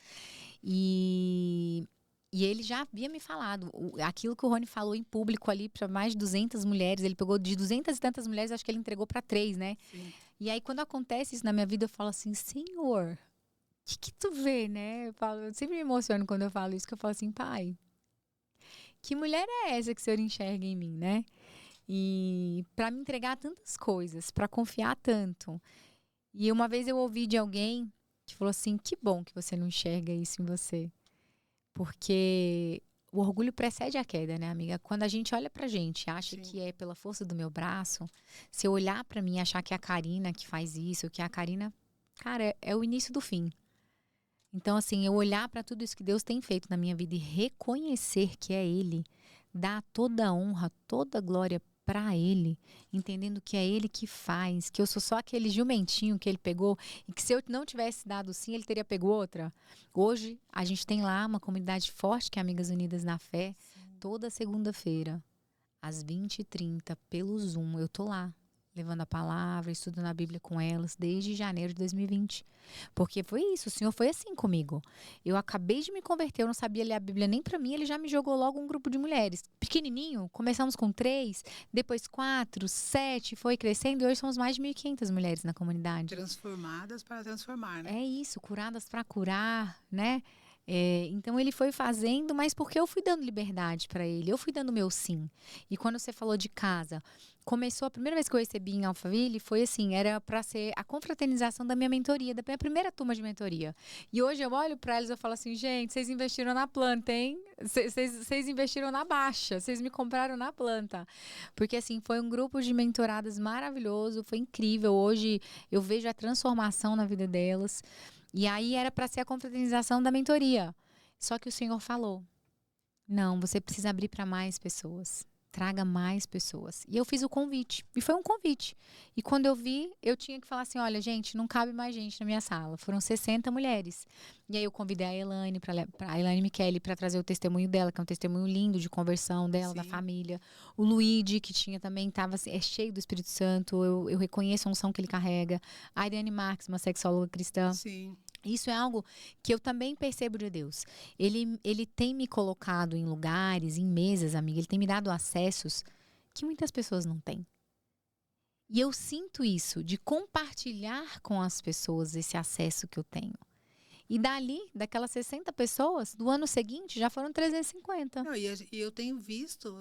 E E ele já havia me falado, aquilo que o Rony falou em público ali para mais de 200 mulheres, ele pegou de 200 e tantas mulheres, acho que ele entregou para 3, né? Sim. E aí quando acontece isso na minha vida, eu falo assim, Senhor, o que tu vê, né? Eu sempre me emociono quando eu falo isso, que eu falo assim, pai, que mulher é essa que o Senhor enxerga em mim, né? E para me entregar tantas coisas, para confiar tanto. E uma vez eu ouvi de alguém que falou assim, que bom que você não enxerga isso em você. Porque o orgulho precede a queda, né, amiga? Quando a gente olha pra gente e acha Sim. que é pela força do meu braço, se eu olhar pra mim e achar que é a Karina que faz isso, que é a Karina, cara, é o início do fim. Então, assim, eu olhar pra tudo isso que Deus tem feito na minha vida e reconhecer que é Ele, dar toda a honra, toda a glória pra Ele, entendendo que é Ele que faz, que eu sou só aquele jumentinho que Ele pegou e que se eu não tivesse dado sim, Ele teria pego outra. Hoje, a gente tem lá uma comunidade forte que é Amigas Unidas na Fé, toda segunda-feira, às 20h30, pelo Zoom. Eu tô lá, levando a palavra, estudando a Bíblia com elas, desde janeiro de 2020. Porque foi isso, o Senhor foi assim comigo. Eu acabei de me converter, eu não sabia ler a Bíblia nem pra mim, Ele já me jogou logo um grupo de mulheres. Pequenininho, começamos com 3, depois 4, 7, foi crescendo e hoje somos mais de 1.500 mulheres na comunidade. Transformadas para transformar, né? É isso, curadas para curar, né? Então ele foi fazendo, mas porque eu fui dando liberdade para ele, eu fui dando meu sim. E quando você falou de casa, começou a primeira vez que eu recebi em Alphaville, foi assim, era para ser a confraternização da minha mentoria, da minha primeira turma de mentoria. E hoje eu olho para eles e eu falo assim, gente, vocês investiram na planta, hein? Vocês investiram na baixa, vocês me compraram na planta. Porque assim, foi um grupo de mentoradas maravilhoso, foi incrível. Hoje eu vejo a transformação na vida delas. E aí era para ser a confraternização da mentoria. Só que o Senhor falou, não, você precisa abrir para mais pessoas. Traga mais pessoas. E eu fiz o convite. E foi um convite. E quando eu vi, eu tinha que falar assim, olha, gente, não cabe mais gente na minha sala. Foram 60 mulheres. E aí eu convidei a Elaine, a Elaine Michele, para trazer o testemunho dela, que é um testemunho lindo de conversão dela, da família. O Luigi, que tinha também, estava cheio do Espírito Santo. Eu reconheço a unção que ele carrega. A Ariane Marques, uma sexóloga cristã. Sim. Isso é algo que eu também percebo de Deus. Ele tem me colocado em lugares, em mesas, amiga. Ele tem me dado acessos que muitas pessoas não têm. E eu sinto isso, de compartilhar com as pessoas esse acesso que eu tenho. E dali, daquelas 60 pessoas, do ano seguinte, já foram 350. Não, e eu tenho visto,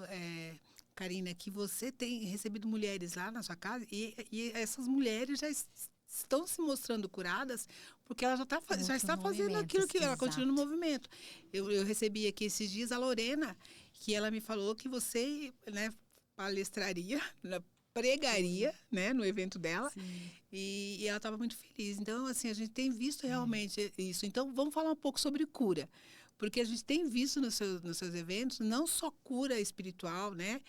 Karina, que você tem recebido mulheres lá na sua casa e essas mulheres já estão se mostrando curadas porque ela já está fazendo aquilo que ela continua no movimento. Eu recebi aqui esses dias a Lorena, que ela me falou que você, né, palestraria, pregaria, né, no evento dela. E ela estava muito feliz. Então, assim, a gente tem visto realmente isso. Então, vamos falar um pouco sobre cura. Porque a gente tem visto nos seus eventos, não só cura espiritual, né?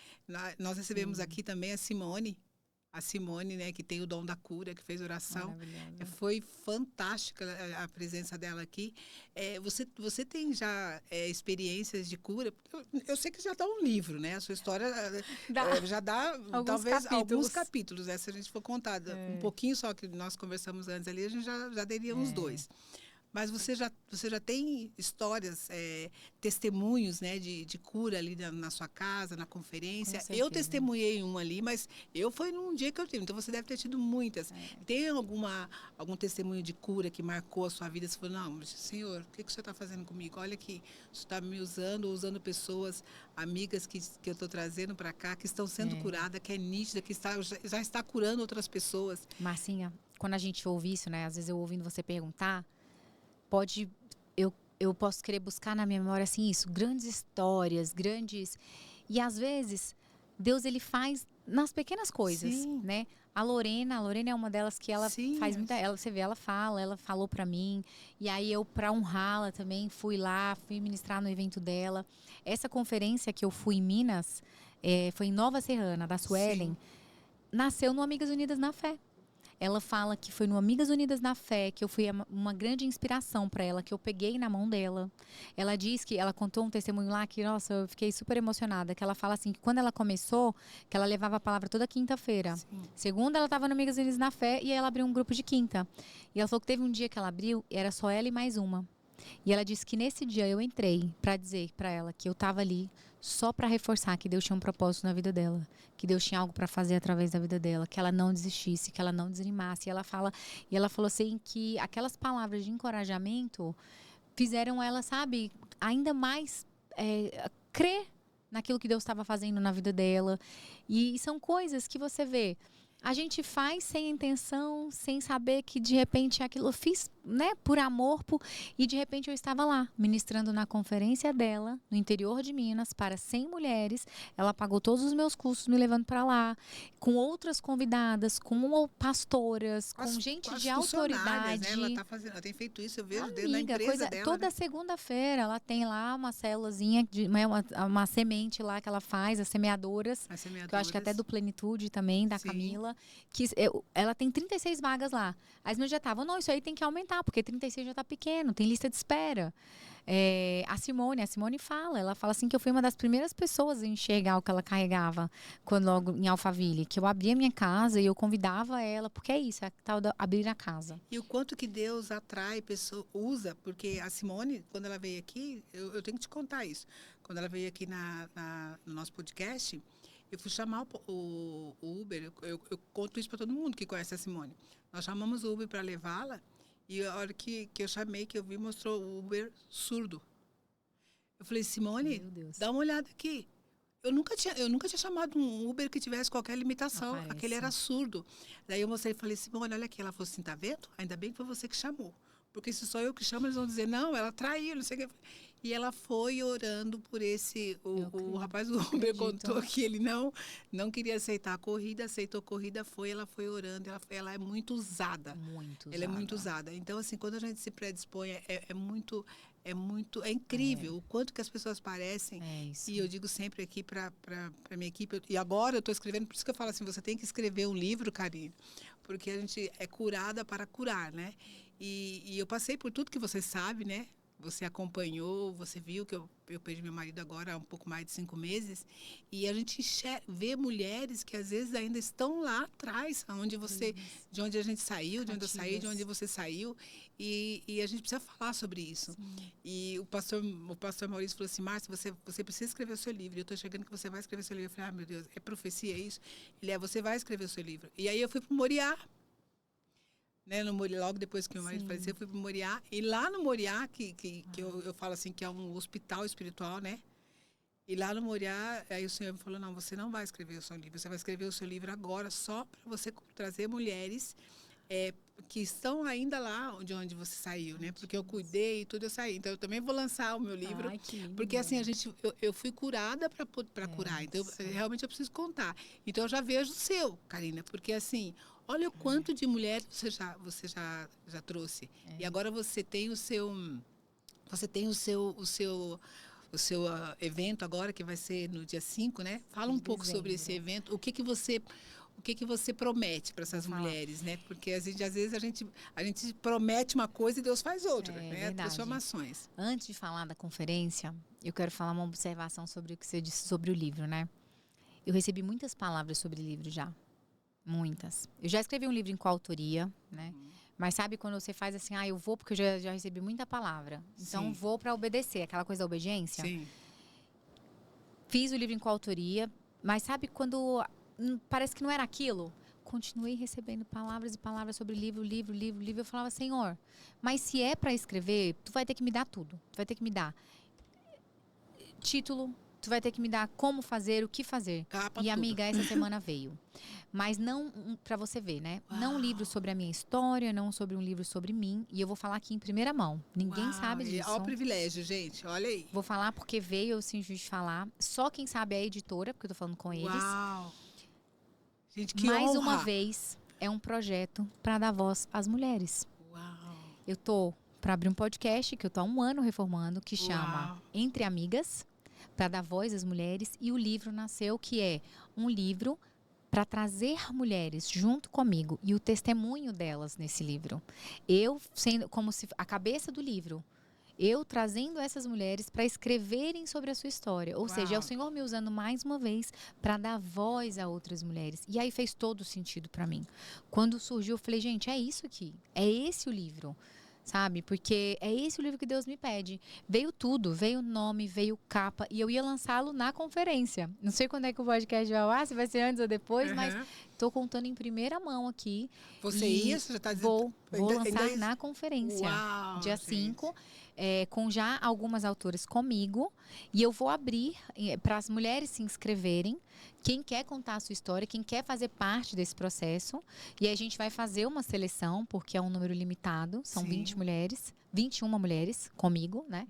Nós recebemos aqui também a Simone, né, que tem o dom da cura, que fez oração. Foi fantástica a presença dela aqui. Você tem já experiências de cura? Eu sei que já dá um livro, né? A sua história já dá talvez alguns capítulos, né? Se a gente for contar um pouquinho só que nós conversamos antes ali, a gente já teria uns 2. Mas você já tem histórias, testemunhos, né, de cura ali na sua casa, na conferência. Eu testemunhei um ali, mas foi num dia que eu tive. Então, você deve ter tido muitas. Tem algum testemunho de cura que marcou a sua vida? Você falou, não, Senhor, o que o Senhor está fazendo comigo? Olha que o Senhor está me usando pessoas, amigas que eu estou trazendo para cá, que estão sendo curadas, que é nítida, que já está curando outras pessoas. Marcinha, quando a gente ouve isso, né, às vezes eu ouvindo você perguntar, eu posso querer buscar na minha memória assim isso, grandes histórias, e às vezes Deus ele faz nas pequenas coisas, né? A Lorena é uma delas que ela faz muita, você vê, ela falou pra mim, e aí eu pra honrá-la também fui ministrar no evento dela. Essa conferência que eu fui em Minas, foi em Nova Serrana, da Suelen, nasceu no Amigas Unidas na Fé. Ela fala que foi no Amigas Unidas na Fé que eu fui uma grande inspiração para ela, que eu peguei na mão dela. Ela diz que ela contou um testemunho lá que, nossa, eu fiquei super emocionada. Que ela fala assim, que quando ela começou, que ela levava a palavra toda quinta-feira. Segunda, ela estava no Amigas Unidas na Fé e aí ela abriu um grupo de quinta. E ela falou que teve um dia que ela abriu, era só ela e mais uma. E ela disse que nesse dia eu entrei para dizer para ela que eu estava ali só para reforçar que Deus tinha um propósito na vida dela, que Deus tinha algo para fazer através da vida dela, que ela não desistisse, que ela não desanimasse. E ela falou assim que aquelas palavras de encorajamento fizeram ela, sabe, ainda mais crer naquilo que Deus estava fazendo na vida dela. E são coisas que você vê. A gente faz sem intenção, sem saber que de repente aquilo eu fiz, né, por amor, e de repente eu estava lá, ministrando na conferência dela, no interior de Minas, para 100 mulheres. Ela pagou todos os meus custos me levando para lá, com outras convidadas, com pastoras, com gente de autoridade. Né? Ela tem feito isso, eu vejo dentro da empresa dela. Toda segunda-feira ela tem lá uma célulazinha, uma semente lá que ela faz, as semeadoras, que eu acho que até do Plenitude também, da Camila. Que ela tem 36 vagas lá. As minhas já estavam, não, isso aí tem que aumentar, porque 36 já está pequeno, tem lista de espera. A Simone fala, ela fala assim que eu fui uma das primeiras pessoas a enxergar o que ela carregava quando logo em Alphaville, que eu abria minha casa e eu convidava ela, porque é isso, é a tal de abrir a casa. E o quanto que Deus atrai pessoas, usa, porque a Simone, quando ela veio aqui, eu tenho que te contar isso, quando ela veio aqui no nosso podcast, eu fui chamar o Uber, eu conto isso para todo mundo que conhece a Simone. Nós chamamos o Uber para levá-la e a hora que eu chamei, que eu vi, mostrou o Uber surdo. Eu falei, Simone, dá uma olhada aqui. Eu nunca tinha chamado um Uber que tivesse qualquer limitação. Aquele era surdo. Daí eu mostrei e falei, Simone, olha aqui. Ela falou assim, tá vendo? Ainda bem que foi você que chamou. Porque se sou eu que chamo, eles vão dizer, não, ela traiu, não sei o que. E ela foi orando por esse... O rapaz do Uber contou que ele não queria aceitar a corrida, aceitou a corrida, ela foi orando. Ela é muito usada. Ela é muito usada. Então, assim, quando a gente se predispõe, é incrível o quanto que as pessoas parecem. E eu digo sempre aqui para minha equipe, e agora eu estou escrevendo, por isso que eu falo assim, você tem que escrever um livro, Karine, porque a gente é curada para curar, né? E eu passei por tudo que você sabe, né? Você acompanhou, você viu que eu perdi meu marido agora há um pouco mais de 5 meses. E a gente vê mulheres que às vezes ainda estão lá atrás, de onde a gente saiu, de onde eu saí, de onde você saiu. E a gente precisa falar sobre isso. Sim. E o pastor Maurício falou assim, Márcia, você precisa escrever o seu livro. Eu estou chegando que você vai escrever o seu livro. Eu falei, meu Deus, é profecia isso? Você vai escrever o seu livro. E aí eu fui para o Moriá. Né, logo depois que meu marido faleceu, eu fui para o Moriá. E lá no Moriá, que eu falo assim, que é um hospital espiritual, né? E lá no Moriá, aí o Senhor me falou, não, você não vai escrever o seu livro. Você vai escrever o seu livro agora só para você trazer mulheres que estão ainda lá de onde você saiu, né? Porque eu cuidei e tudo, eu saí. Então, eu também vou lançar o meu livro. Ai, que lindo. Porque, assim, eu fui curada para curar. Então, realmente, eu preciso contar. Então, eu já vejo o seu, Karina. Porque, assim... Olha o quanto de mulheres você já trouxe. E agora você tem o seu evento agora, que vai ser no dia 5, né? Fala um pouco sobre esse evento. O que você promete para essas mulheres, né? Porque às vezes a gente promete uma coisa e Deus faz outra, né? Verdade. Transformações. Antes de falar da conferência, eu quero falar uma observação sobre o que você disse sobre o livro, né? Eu recebi muitas palavras sobre o livro já. Muitas. Eu já escrevi um livro em coautoria, né? Mas sabe quando você faz assim, eu vou porque eu já recebi muita palavra. Então, vou para obedecer, aquela coisa da obediência. Sim. Fiz o livro em coautoria, mas sabe quando parece que não era aquilo? Continuei recebendo palavras e palavras sobre livro. Eu falava, Senhor, mas se é para escrever, tu vai ter que me dar tudo. Tu vai ter que me dar título, tu vai ter que me dar como fazer, o que fazer. E, amiga, essa semana veio. Mas não, para você ver, né? Uau. Não um livro sobre a minha história, não sobre um livro sobre mim. E eu vou falar aqui em primeira mão. Ninguém sabe disso. Olha o privilégio, gente. Olha aí. Vou falar porque veio, eu sinto de falar. Só quem sabe é a editora, porque eu tô falando com eles. Uau. Gente, que Mais honra. uma vez, é um projeto para dar voz às mulheres. Uau. Eu tô para abrir um podcast, que eu tô há 1 ano reformando, que chama Entre Amigas, para dar voz às mulheres, e o livro nasceu, que é um livro para trazer mulheres junto comigo e o testemunho delas nesse livro. Eu sendo como se a cabeça do livro, eu trazendo essas mulheres para escreverem sobre a sua história. Ou seja, é o Senhor me usando mais uma vez para dar voz a outras mulheres. E aí fez todo sentido para mim. Quando surgiu, eu falei, gente, é isso aqui. É esse o livro. sabe? Porque é esse o livro que Deus me pede. Veio tudo, veio o nome, veio capa, e eu ia lançá-lo na conferência. Não sei quando é que o podcast vai ao ar, se vai ser antes ou depois, mas estou contando em primeira mão aqui. Você ia? Você já está dizendo? Vou lançar na conferência, Uau, dia gente. 5, com já algumas autoras comigo. E eu vou abrir para as mulheres se inscreverem. Quem quer contar a sua história, quem quer fazer parte desse processo. E aí a gente vai fazer uma seleção, porque é um número limitado. São 20 mulheres, 21 mulheres comigo, né?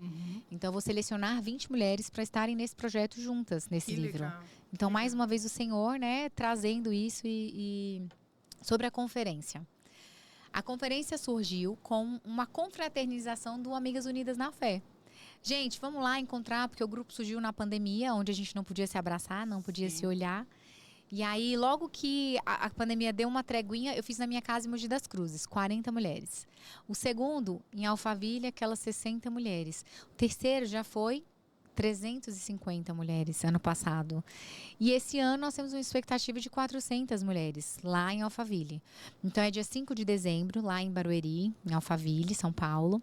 Então eu vou selecionar 20 mulheres para estarem nesse projeto juntas, nesse livro. Legal. Então, mais uma vez, o Senhor, né, trazendo isso e sobre a conferência. A conferência surgiu com uma confraternização do Amigas Unidas na Fé. Gente, vamos lá encontrar, porque o grupo surgiu na pandemia, onde a gente não podia se abraçar, não podia se olhar. E aí, logo que a pandemia deu uma treguinha, eu fiz na minha casa em Mogi das Cruzes, 40 mulheres. O segundo, em Alphaville, aquelas 60 mulheres. O terceiro já foi 350 mulheres ano passado. E esse ano nós temos uma expectativa de 400 mulheres lá em Alphaville. Então é dia 5 de dezembro, lá em Barueri, em Alphaville, São Paulo.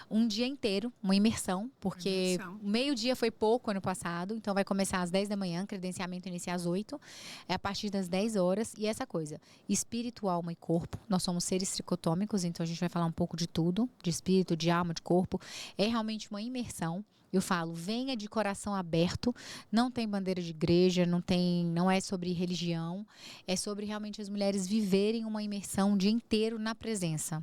Um dia inteiro, uma imersão, porque meio-dia foi pouco ano passado, então vai começar às 10 da manhã, credenciamento inicia às 8, é a partir das 10 horas. E essa coisa, espírito, alma e corpo, nós somos seres tricotômicos, então a gente vai falar um pouco de tudo, de espírito, de alma, de corpo. É realmente uma imersão. Eu falo, venha de coração aberto, não tem bandeira de igreja, não é sobre religião, é sobre realmente as mulheres viverem uma imersão o dia inteiro na presença,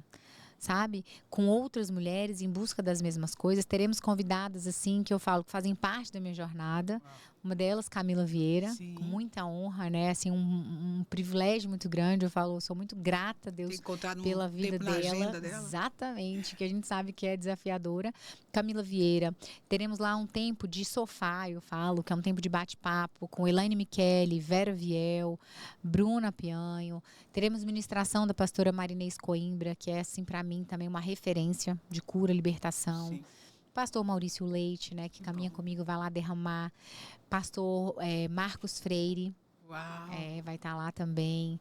sabe? Com outras mulheres em busca das mesmas coisas. Teremos convidadas, assim, que eu falo, que fazem parte da minha jornada. Uma delas, Camila Vieira, com muita honra, né? Assim, um privilégio muito grande. Eu falo, sou muito grata a Deus pela vida dela. Exatamente, que a gente sabe que é desafiadora. Camila Vieira. Teremos lá um tempo de sofá, eu falo, que é um tempo de bate-papo com Elaine Michele, Vera Viel, Bruna Pianho. Teremos ministração da pastora Marinês Coimbra, que é, assim, para mim, também uma referência de cura, libertação. Sim. Pastor Maurício Leite, né, que caminha comigo, vai lá derramar. Pastor Marcos Freire, vai estar lá também.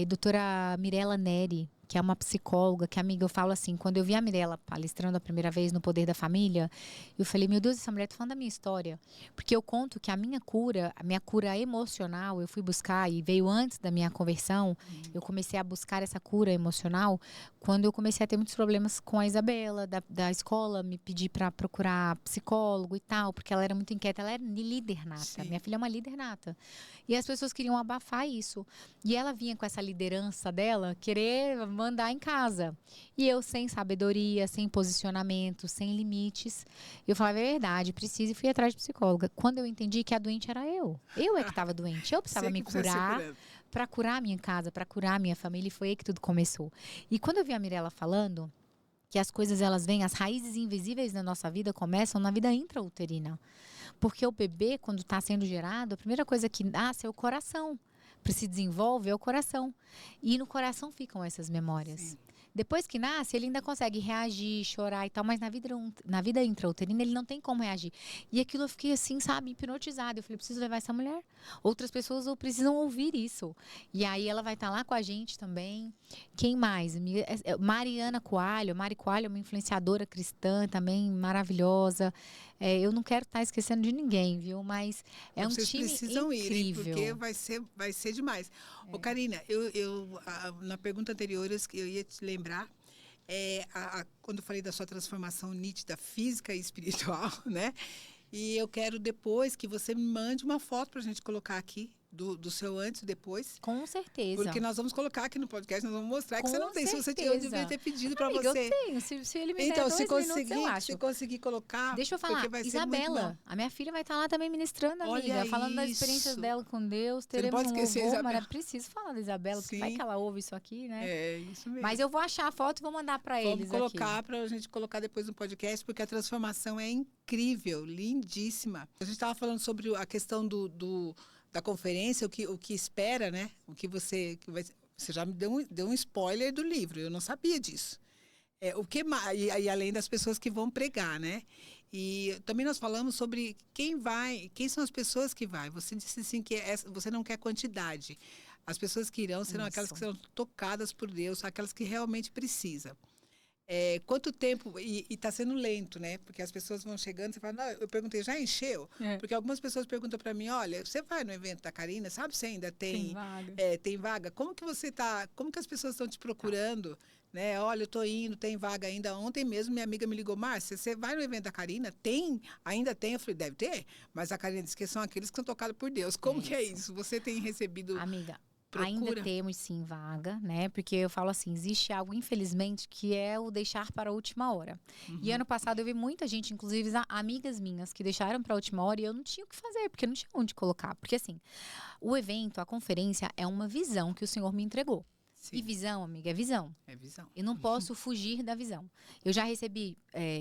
Doutora Mirela Neri, que é uma psicóloga, que, amiga, eu falo assim, quando eu vi a Mirela palestrando a primeira vez no Poder da Família, eu falei, meu Deus, essa mulher tá falando da minha história. Porque eu conto que a minha cura emocional, eu fui buscar, e veio antes da minha conversão, eu comecei a buscar essa cura emocional quando eu comecei a ter muitos problemas com a Isabela, da escola, me pedir para procurar psicólogo e tal, porque ela era muito inquieta, ela era líder nata. Sim. Minha filha é uma líder nata. E as pessoas queriam abafar isso. E ela vinha com essa liderança dela, querer mandar em casa. E eu, sem sabedoria, sem posicionamento, sem limites, eu falava, é verdade, preciso, e fui atrás de psicóloga. Quando eu entendi que a doente era eu. Eu é que estava doente. Eu precisava me curar para curar a minha casa, para curar a minha família, e foi aí que tudo começou. E quando eu vi a Mirela falando que as coisas, elas vêm, as raízes invisíveis da nossa vida começam na vida intrauterina. Porque o bebê, quando está sendo gerado, a primeira coisa que nasce é o coração. Se desenvolve é o coração. E no coração ficam essas memórias. Sim. Depois que nasce, ele ainda consegue reagir, chorar e tal, mas na vida intrauterina ele não tem como reagir. E aquilo eu fiquei assim, sabe, hipnotizada. Eu falei, preciso levar essa mulher. Outras pessoas precisam ouvir isso. E aí ela vai estar lá com a gente também. Quem mais? Mariana Coalho. Mari Coalho é uma influenciadora cristã também, maravilhosa. Eu não quero estar esquecendo de ninguém, viu? Mas é um time incrível. Vocês precisam ir, porque vai ser demais. Ô, Karina, na pergunta anterior, eu ia te lembrar, quando eu falei da sua transformação nítida física e espiritual, né? E eu quero depois que você me mande uma foto para a gente colocar aqui, do seu antes e depois. Com certeza. Porque nós vamos colocar aqui no podcast, nós vamos mostrar que você não tem. Certeza. Se você eu devia ter pedido para você. Eu tenho. Se ele me der então, 2 minutos, eu acho. Se conseguir colocar. Deixa eu falar, vai Isabela, a minha filha vai estar lá também ministrando, amiga. Falando das experiências dela com Deus. Teremos um louvor, mas preciso falar da Isabela, porque vai que ela ouve isso aqui, né? É, isso mesmo. Mas eu vou achar a foto e vou mandar para eles. Vamos colocar para a gente colocar depois no podcast, porque a transformação é incrível, lindíssima. A gente estava falando sobre a questão da conferência, o que espera, né? O que você já me deu um spoiler do livro, eu não sabia disso. O que mais, e além das pessoas que vão pregar, né? E também nós falamos sobre quem são as pessoas que vai. Você disse assim que você não quer quantidade. As pessoas que irão serão aquelas que serão tocadas por Deus, aquelas que realmente precisam. Quanto tempo, e está sendo lento, né? Porque as pessoas vão chegando, você fala, não, eu perguntei, já encheu? Porque algumas pessoas perguntam para mim, olha, você vai no evento da Karina, sabe se ainda Tem vaga. tem vaga? Como que você tá, como que as pessoas estão te procurando? Né? Olha, eu estou indo, tem vaga ainda. Ontem mesmo minha amiga me ligou, Márcia, você vai no evento da Karina? Tem? Ainda tem? Eu falei, deve ter. Mas a Karina disse que são aqueles que são tocados por Deus. Como que é isso? Você tem recebido Amiga, ainda procura? temos sim vaga, né? Porque eu falo assim, existe algo, infelizmente, que é o deixar para a última hora. E ano passado eu vi muita gente, inclusive amigas minhas, que deixaram para a última hora e eu não tinha o que fazer, porque não tinha onde colocar. Porque assim, o evento, a conferência, é uma visão que o Senhor me entregou. Sim. E visão, amiga, é visão. É visão. Eu não posso fugir da visão. Eu já recebi,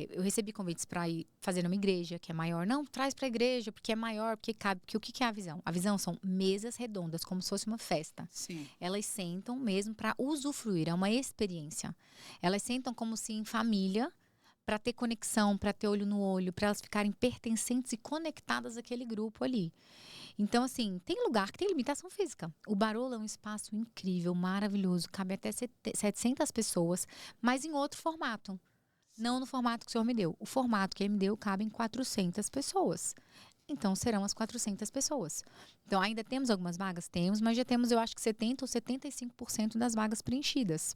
eu recebi convites para ir fazer numa igreja que é maior. Não, traz para a igreja, porque é maior, porque cabe. Porque o que é a visão? A visão são mesas redondas, como se fosse uma festa. Sim. Elas sentam mesmo para usufruir, é uma experiência. Elas sentam como se em família, para ter conexão, para ter olho no olho, para elas ficarem pertencentes e conectadas àquele grupo ali. Então, assim, tem lugar que tem limitação física. O Barolo é um espaço incrível, maravilhoso, cabe até 700 pessoas, mas em outro formato. Não no formato que o senhor me deu. O formato que ele me deu cabe em 400 pessoas. Então, serão as 400 pessoas. Então, ainda temos algumas vagas? Temos, mas já temos, eu acho que 70% ou 75% das vagas preenchidas,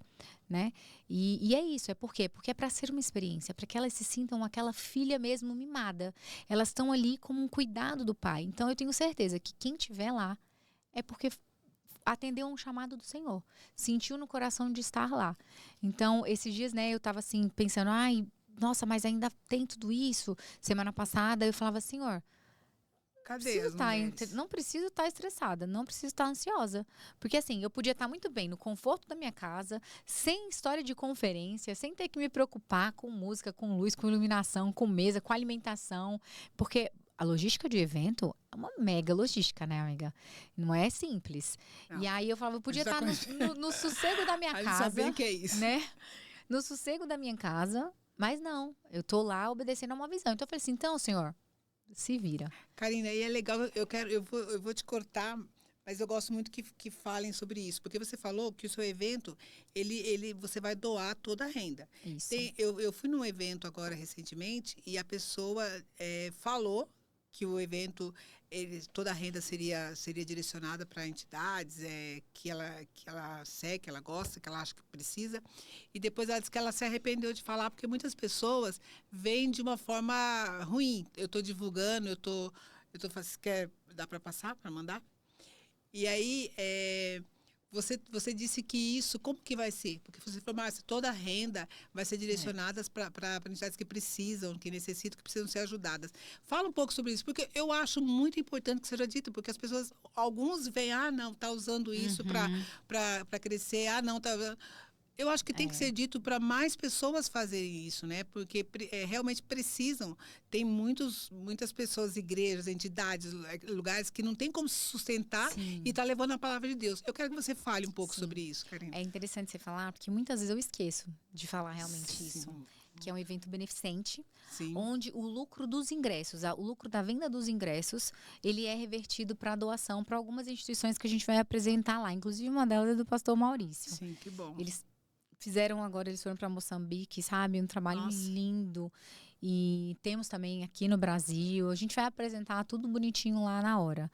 né? E é isso, é por quê? Porque é para ser uma experiência, para que elas se sintam aquela filha mesmo mimada. Elas estão ali como um cuidado do pai. Então, eu tenho certeza que quem estiver lá é porque atendeu a um chamado do Senhor. Sentiu no coração de estar lá. Então, esses dias, né, eu estava assim, pensando, ai, nossa, mas ainda tem tudo isso? Semana passada, eu falava, Senhor, Cadê as mulheres? não preciso estar estressada, não preciso estar ansiosa. Porque assim, eu podia estar muito bem no conforto da minha casa, sem história de conferência, sem ter que me preocupar com música, com luz, com iluminação, com mesa, com alimentação. Porque a logística de evento é uma mega logística, né, amiga? Não é simples. Não. E aí eu falava, eu podia estar no sossego da minha A gente casa. sabia que é isso. Né? No sossego da minha casa, mas não. Eu tô lá obedecendo a uma visão. Então eu falei assim, então, Senhor, se vira. Karina, e é legal, eu vou te cortar, mas eu gosto muito que falem sobre isso, porque você falou que o seu evento, você vai doar toda a renda. Isso. Eu fui num evento agora recentemente e a pessoa falou que o evento, toda a renda seria direcionada para entidades que ela segue, que ela gosta, que ela acha que precisa. E depois ela disse que ela se arrependeu de falar, porque muitas pessoas vêm de uma forma ruim. Eu estou divulgando, dá para passar, para mandar? E aí, você disse que isso, como que vai ser? Porque você falou, Márcia, toda a renda vai ser direcionada para entidades que precisam, que necessitam, que precisam ser ajudadas. Fala um pouco sobre isso, porque eu acho muito importante que seja dito, porque as pessoas, alguns veem, não, está usando isso para crescer, não, está... Eu acho que tem que ser dito para mais pessoas fazerem isso, né? Porque realmente precisam. Tem muitas pessoas, igrejas, entidades, lugares que não tem como se sustentar. Sim. E está levando a palavra de Deus. Eu quero que você fale um pouco sobre isso, Karina. É interessante você falar, porque muitas vezes eu esqueço de falar realmente isso. Que é um evento beneficente, onde o lucro dos ingressos, o lucro da venda dos ingressos, ele é revertido para doação para algumas instituições que a gente vai apresentar lá. Inclusive uma delas é do pastor Maurício. Sim, que bom. Eles eles foram para Moçambique, sabe? Um trabalho lindo. E temos também aqui no Brasil. A gente vai apresentar tudo bonitinho lá na hora.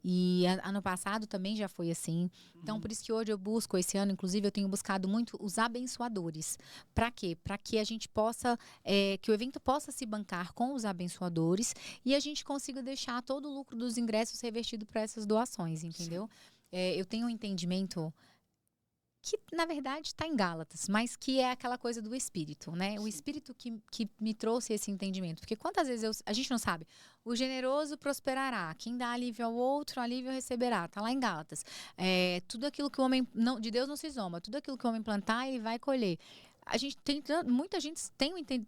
E ano passado também já foi assim. Então, por isso que hoje eu busco, esse ano, inclusive, eu tenho buscado muito os abençoadores. Para quê? Para que a gente possa, que o evento possa se bancar com os abençoadores e a gente consiga deixar todo o lucro dos ingressos revertido para essas doações, entendeu? Eu tenho um entendimento que, na verdade, está em Gálatas, mas que é aquela coisa do Espírito, né? O Espírito que me trouxe esse entendimento. Porque quantas vezes a gente não sabe? O generoso prosperará. Quem dá alívio ao outro, alívio receberá. Está lá em Gálatas. Tudo aquilo que o homem... de Deus não se zomba. Tudo aquilo que o homem plantar, ele vai colher. Muita gente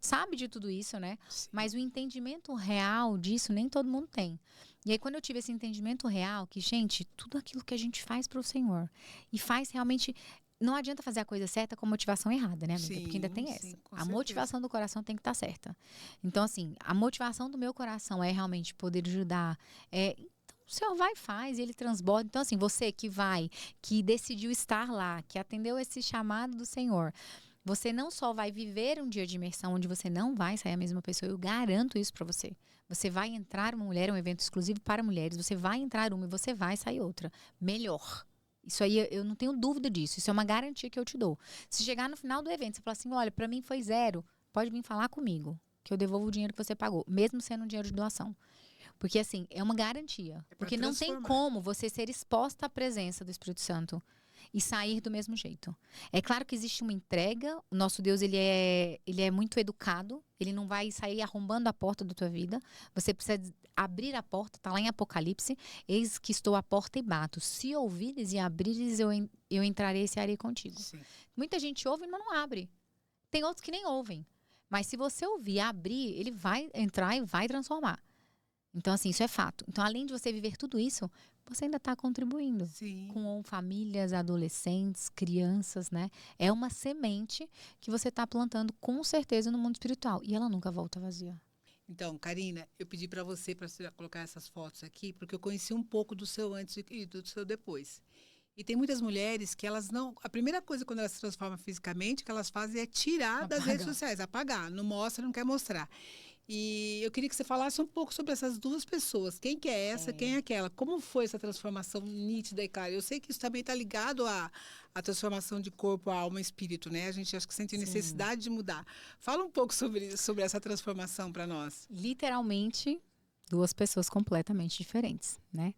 sabe de tudo isso, né? Sim. Mas o entendimento real disso, nem todo mundo tem. E aí, quando eu tive esse entendimento real, que, gente, tudo aquilo que a gente faz para o Senhor e faz realmente... Não adianta fazer a coisa certa com a motivação errada, né, amiga? Porque ainda tem essa. A motivação do coração tem que estar certa. Então, assim, a motivação do meu coração é realmente poder ajudar. Então, o Senhor vai e faz, e ele transborda. Então, assim, você que vai, que decidiu estar lá, que atendeu esse chamado do Senhor, Você não só vai viver um dia de imersão onde você não vai sair a mesma pessoa, eu garanto isso para você. Você vai entrar uma mulher, é um evento exclusivo para mulheres, você vai entrar uma e você vai sair outra. Melhor. Isso aí eu não tenho dúvida disso. Isso é uma garantia que eu te dou. Se chegar no final do evento, você falar assim, olha, para mim foi 0, pode vir falar comigo, que eu devolvo o dinheiro que você pagou, mesmo sendo um dinheiro de doação. Porque assim, é uma garantia. Porque não tem como você ser exposta à presença do Espírito Santo e sair do mesmo jeito. É claro que existe uma entrega. O nosso Deus, ele é muito educado. Ele não vai sair arrombando a porta da tua vida. Você precisa abrir a porta. Está lá em Apocalipse. Eis que estou à porta e bato. Se ouvires e abrires, eu entrarei e cearei contigo. Sim. Muita gente ouve, mas não abre. Tem outros que nem ouvem. Mas se você ouvir e abrir, ele vai entrar e vai transformar. Então, assim, isso é fato. Então, além de você viver tudo isso, você ainda está contribuindo. Sim. Com famílias, adolescentes, crianças, né? É uma semente que você está plantando com certeza no mundo espiritual. E ela nunca volta vazia. Então, Karina, eu pedi para você colocar essas fotos aqui, porque eu conheci um pouco do seu antes e do seu depois. E tem muitas mulheres que elas não... A primeira coisa quando elas se transformam fisicamente, que elas fazem é tirar das redes sociais, apagar. Não mostra, não quer mostrar. E eu queria que você falasse um pouco sobre essas duas pessoas. Quem que é essa, quem é aquela? Como foi essa transformação nítida e clara? Eu sei que isso também está ligado à transformação de corpo, alma e espírito, né? A gente acho que sente necessidade de mudar. Fala um pouco sobre essa transformação para nós. Literalmente, duas pessoas completamente diferentes, né?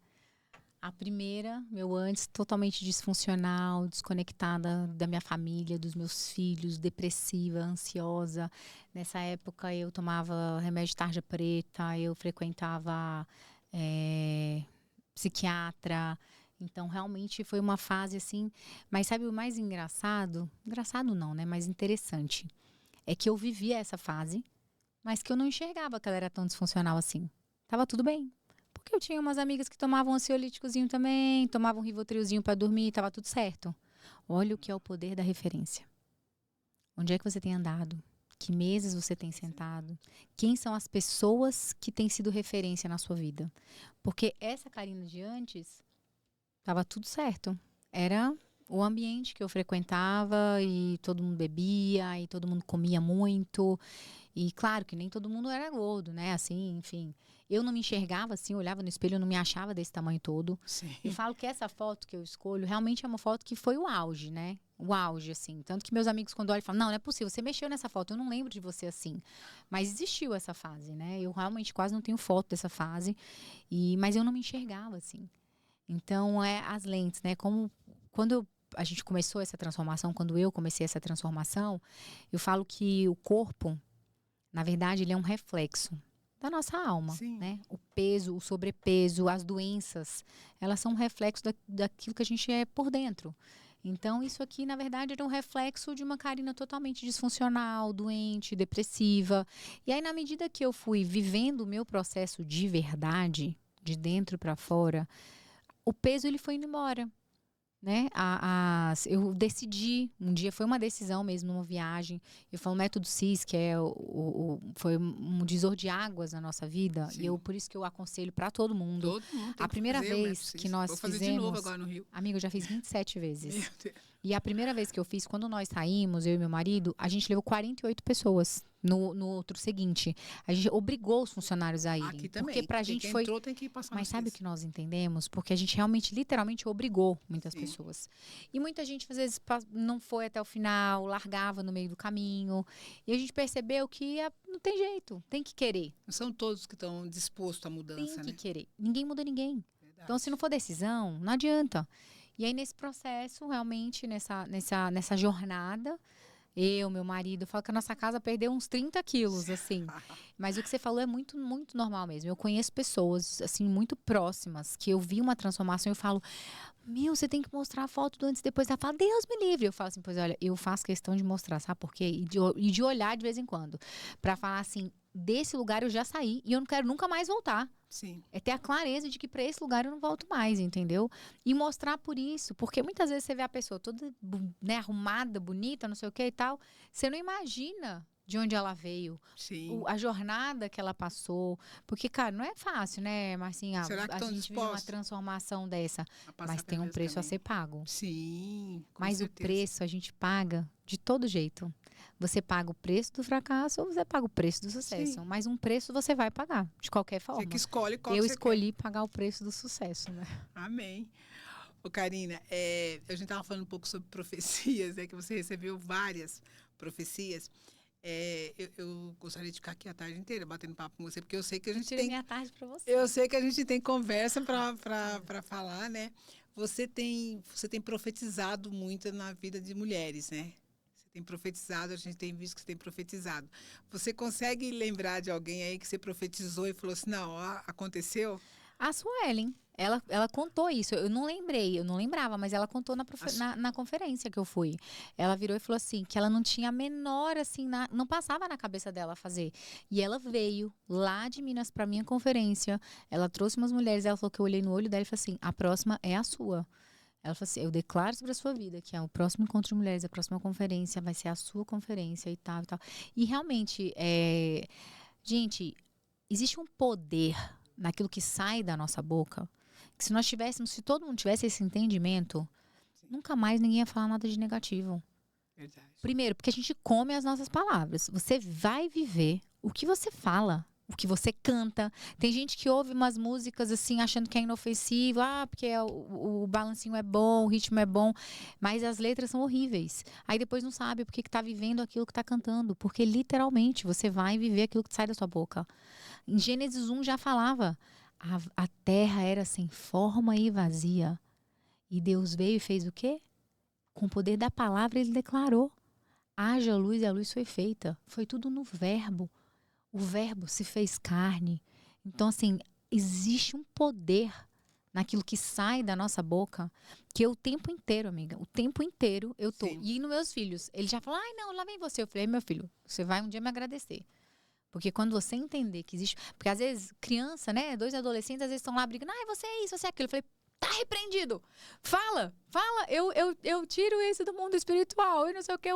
A primeira, meu antes, totalmente disfuncional, desconectada da minha família, dos meus filhos, depressiva, ansiosa. Nessa época eu tomava remédio de tarja preta, eu frequentava psiquiatra. Então, realmente foi uma fase assim. Mas sabe o mais engraçado? Engraçado não, né? Mas interessante. É que eu vivia essa fase, mas que eu não enxergava que ela era tão disfuncional assim. Tava tudo bem. Porque eu tinha umas amigas que tomavam ansiolíticozinho também, tomavam Rivotrilzinho para dormir, tava tudo certo. Olha o que é o poder da referência. Onde é que você tem andado? Que meses você tem sentado? Quem são as pessoas que têm sido referência na sua vida? Porque essa Karina de antes, tava tudo certo. Era o ambiente que eu frequentava e todo mundo bebia e todo mundo comia muito. E claro que nem todo mundo era gordo, né? Assim, enfim. Eu não me enxergava assim, eu olhava no espelho, eu não me achava desse tamanho todo. Sim. Eu falo que essa foto que eu escolho realmente é uma foto que foi o auge, né? O auge, assim. Tanto que meus amigos, quando olham, falam, não é possível, você mexeu nessa foto, eu não lembro de você assim. Mas existiu essa fase, né? Eu realmente quase não tenho foto dessa fase. Mas eu não me enxergava assim. Então, as lentes, né? Quando a gente começou essa transformação, quando eu comecei essa transformação, eu falo que o corpo, na verdade, ele é um reflexo da nossa alma, né? O peso, o sobrepeso, as doenças, elas são um reflexo daquilo que a gente é por dentro. Então, isso aqui, na verdade, era um reflexo de uma Karina totalmente disfuncional, doente, depressiva. E aí, na medida que eu fui vivendo o meu processo de verdade, de dentro para fora, o peso ele foi indo embora. Né? Eu decidi, um dia foi uma decisão mesmo, numa viagem. Eu falo o método CIS, que foi um divisor de águas na nossa vida. Sim. E por isso que eu aconselho para todo mundo. Todo mundo tem a primeira vez que nós Vou fazer fizemos, de novo agora no Rio. Amiga, eu já fiz 27 vezes. Meu Deus. E a primeira vez que eu fiz, quando nós saímos, eu e meu marido, a gente levou 48 pessoas. No outro seguinte, a gente obrigou os funcionários a irem. Aqui também. Porque pra gente foi. Entrou, tem que ir passar. Mas sabe o que nós entendemos? Porque a gente realmente, literalmente, obrigou muitas pessoas. E muita gente, às vezes, não foi até o final, largava no meio do caminho. E a gente percebeu que não tem jeito, tem que querer. Não são todos que estão dispostos à mudança, tem que querer. Ninguém muda ninguém. Verdade. Então, se não for decisão, não adianta. E aí, nesse processo, realmente, nessa jornada, eu, meu marido, eu falo que a nossa casa perdeu uns 30 quilos, assim. Mas o que você falou é muito, muito normal mesmo. Eu conheço pessoas, assim, muito próximas, que eu vi uma transformação e eu falo, você tem que mostrar a foto do antes e depois. Ela fala, Deus me livre. Eu falo assim, pois olha, eu faço questão de mostrar, sabe por quê? E de olhar de vez em quando. Pra falar assim, desse lugar eu já saí e eu não quero nunca mais voltar. Sim. É ter a clareza de que para esse lugar eu não volto mais, entendeu? E mostrar por isso. Porque muitas vezes você vê a pessoa toda, né, arrumada, bonita, não sei o que e tal. Você não imagina de onde ela veio, Sim. a jornada que ela passou. Porque, cara, não é fácil, né, Marcinha? Será que A estão gente vive uma dispostos transformação dessa. a passar Mas tem pelo um mesmo preço a caminho? ser pago. Sim, com Mas o certeza. preço a gente paga de todo jeito. Você paga o preço do fracasso ou você paga o preço do sucesso. Sim. Mas um preço você vai pagar, de qualquer Você forma. que escolhe qual Eu que você escolhi pagar o preço do sucesso, né? quer. Amém. Ô, Karina, a gente estava falando um pouco sobre profecias, né? Que você recebeu várias profecias. Eu gostaria de ficar aqui a tarde inteira batendo papo com você, porque eu sei que a gente Tirei tem... minha tarde para você. Eu sei que a gente tem conversa para falar, né? Você tem profetizado muito na vida de mulheres, né? Você tem profetizado, a gente tem visto que você tem profetizado. Você consegue lembrar de alguém aí que você profetizou e falou assim, não, ó, aconteceu? A Suelen, ela contou isso. Eu não lembrei, eu não lembrava, mas ela contou na conferência que eu fui. Ela virou e falou assim, que ela não tinha a menor, assim, não passava na cabeça dela fazer. E ela veio lá de Minas para minha conferência. Ela trouxe umas mulheres, ela falou que eu olhei no olho dela e falei assim, a próxima é a sua. Ela falou assim, eu declaro sobre a sua vida que é o próximo encontro de mulheres, a próxima conferência vai ser a sua conferência e tal e tal. E realmente, gente, existe um poder naquilo que sai da nossa boca, que se todo mundo tivesse esse entendimento, nunca mais ninguém ia falar nada de negativo. Verdade. Primeiro, porque a gente come as nossas palavras. Você vai viver o que você fala, o que você canta. Tem gente que ouve umas músicas assim, achando que é inofensivo, porque o balancinho é bom, o ritmo é bom, mas as letras são horríveis. Aí depois não sabe porque que tá vivendo aquilo que tá cantando, porque literalmente você vai viver aquilo que sai da sua boca. Em Gênesis 1 já falava, a terra era sem forma e vazia. E Deus veio e fez o quê? Com o poder da palavra ele declarou, haja luz e a luz foi feita. Foi tudo no verbo. O verbo se fez carne. Então, assim, existe um poder naquilo que sai da nossa boca, que eu o tempo inteiro, amiga, o tempo inteiro eu tô. Sim. E nos meus filhos, eles já falam, ai não, lá vem você. Eu falei, meu filho, você vai um dia me agradecer. Porque quando você entender que existe... Porque às vezes, criança, né? 2 adolescentes, às vezes estão lá brigando. Ai, você é isso, você é aquilo. Eu falei, tá repreendido. Fala. Eu tiro isso do mundo espiritual. E não sei o que.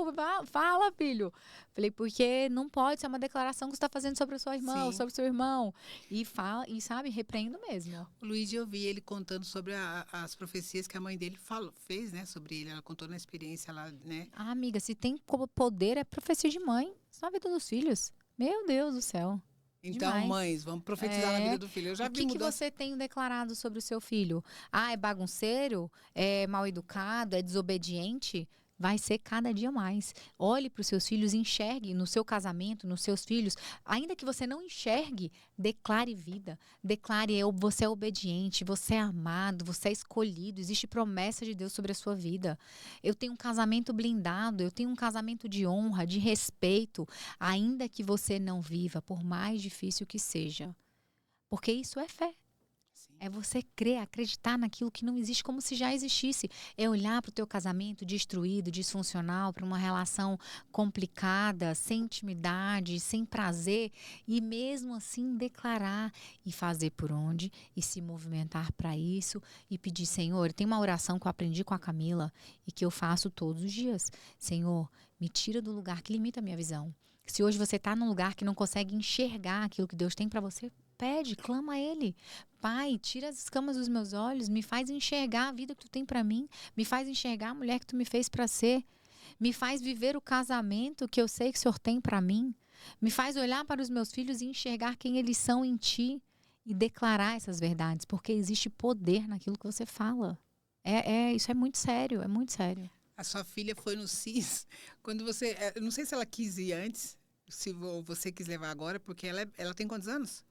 Fala, filho. Falei, porque não pode ser uma declaração que você está fazendo sobre a sua irmã ou sobre o seu irmão. E fala, e sabe, repreendo mesmo. O Luiz, eu vi ele contando sobre as profecias que a mãe dele fez, né? Sobre ele. Ela contou na experiência lá, né? Ah, amiga, se tem como poder, é profecia de mãe. Só a vida dos filhos. Meu Deus do céu. Então, Demais. mães, vamos profetizar na vida do filho. Eu já O vi que mudança. você tem declarado sobre o seu filho? Ah, é bagunceiro? É mal educado? É desobediente? Vai ser cada dia mais. Olhe para os seus filhos, enxergue no seu casamento, nos seus filhos. Ainda que você não enxergue, declare vida. Declare, você é obediente, você é amado, você é escolhido. Existe promessa de Deus sobre a sua vida. Eu tenho um casamento blindado, eu tenho um casamento de honra, de respeito. Ainda que você não viva, por mais difícil que seja. Porque isso é fé. É você crer, acreditar naquilo que não existe como se já existisse. É olhar para o teu casamento destruído, disfuncional, para uma relação complicada, sem intimidade, sem prazer, e mesmo assim declarar e fazer por onde, e se movimentar para isso, e pedir, Senhor, tem uma oração que eu aprendi com a Camila e que eu faço todos os dias. Senhor, me tira do lugar que limita a minha visão. Se hoje você está num lugar que não consegue enxergar aquilo que Deus tem para você, pede, clama a Ele. Pai, tira as escamas dos meus olhos, me faz enxergar a vida que tu tem para mim, me faz enxergar a mulher que tu me fez para ser, me faz viver o casamento que eu sei que o Senhor tem para mim, me faz olhar para os meus filhos e enxergar quem eles são em ti e declarar essas verdades, porque existe poder naquilo que você fala. Isso é muito sério, é muito sério. A sua filha foi no CIS, quando você... Eu não sei se ela quis ir antes, se você quis levar agora, porque ela tem quantos anos?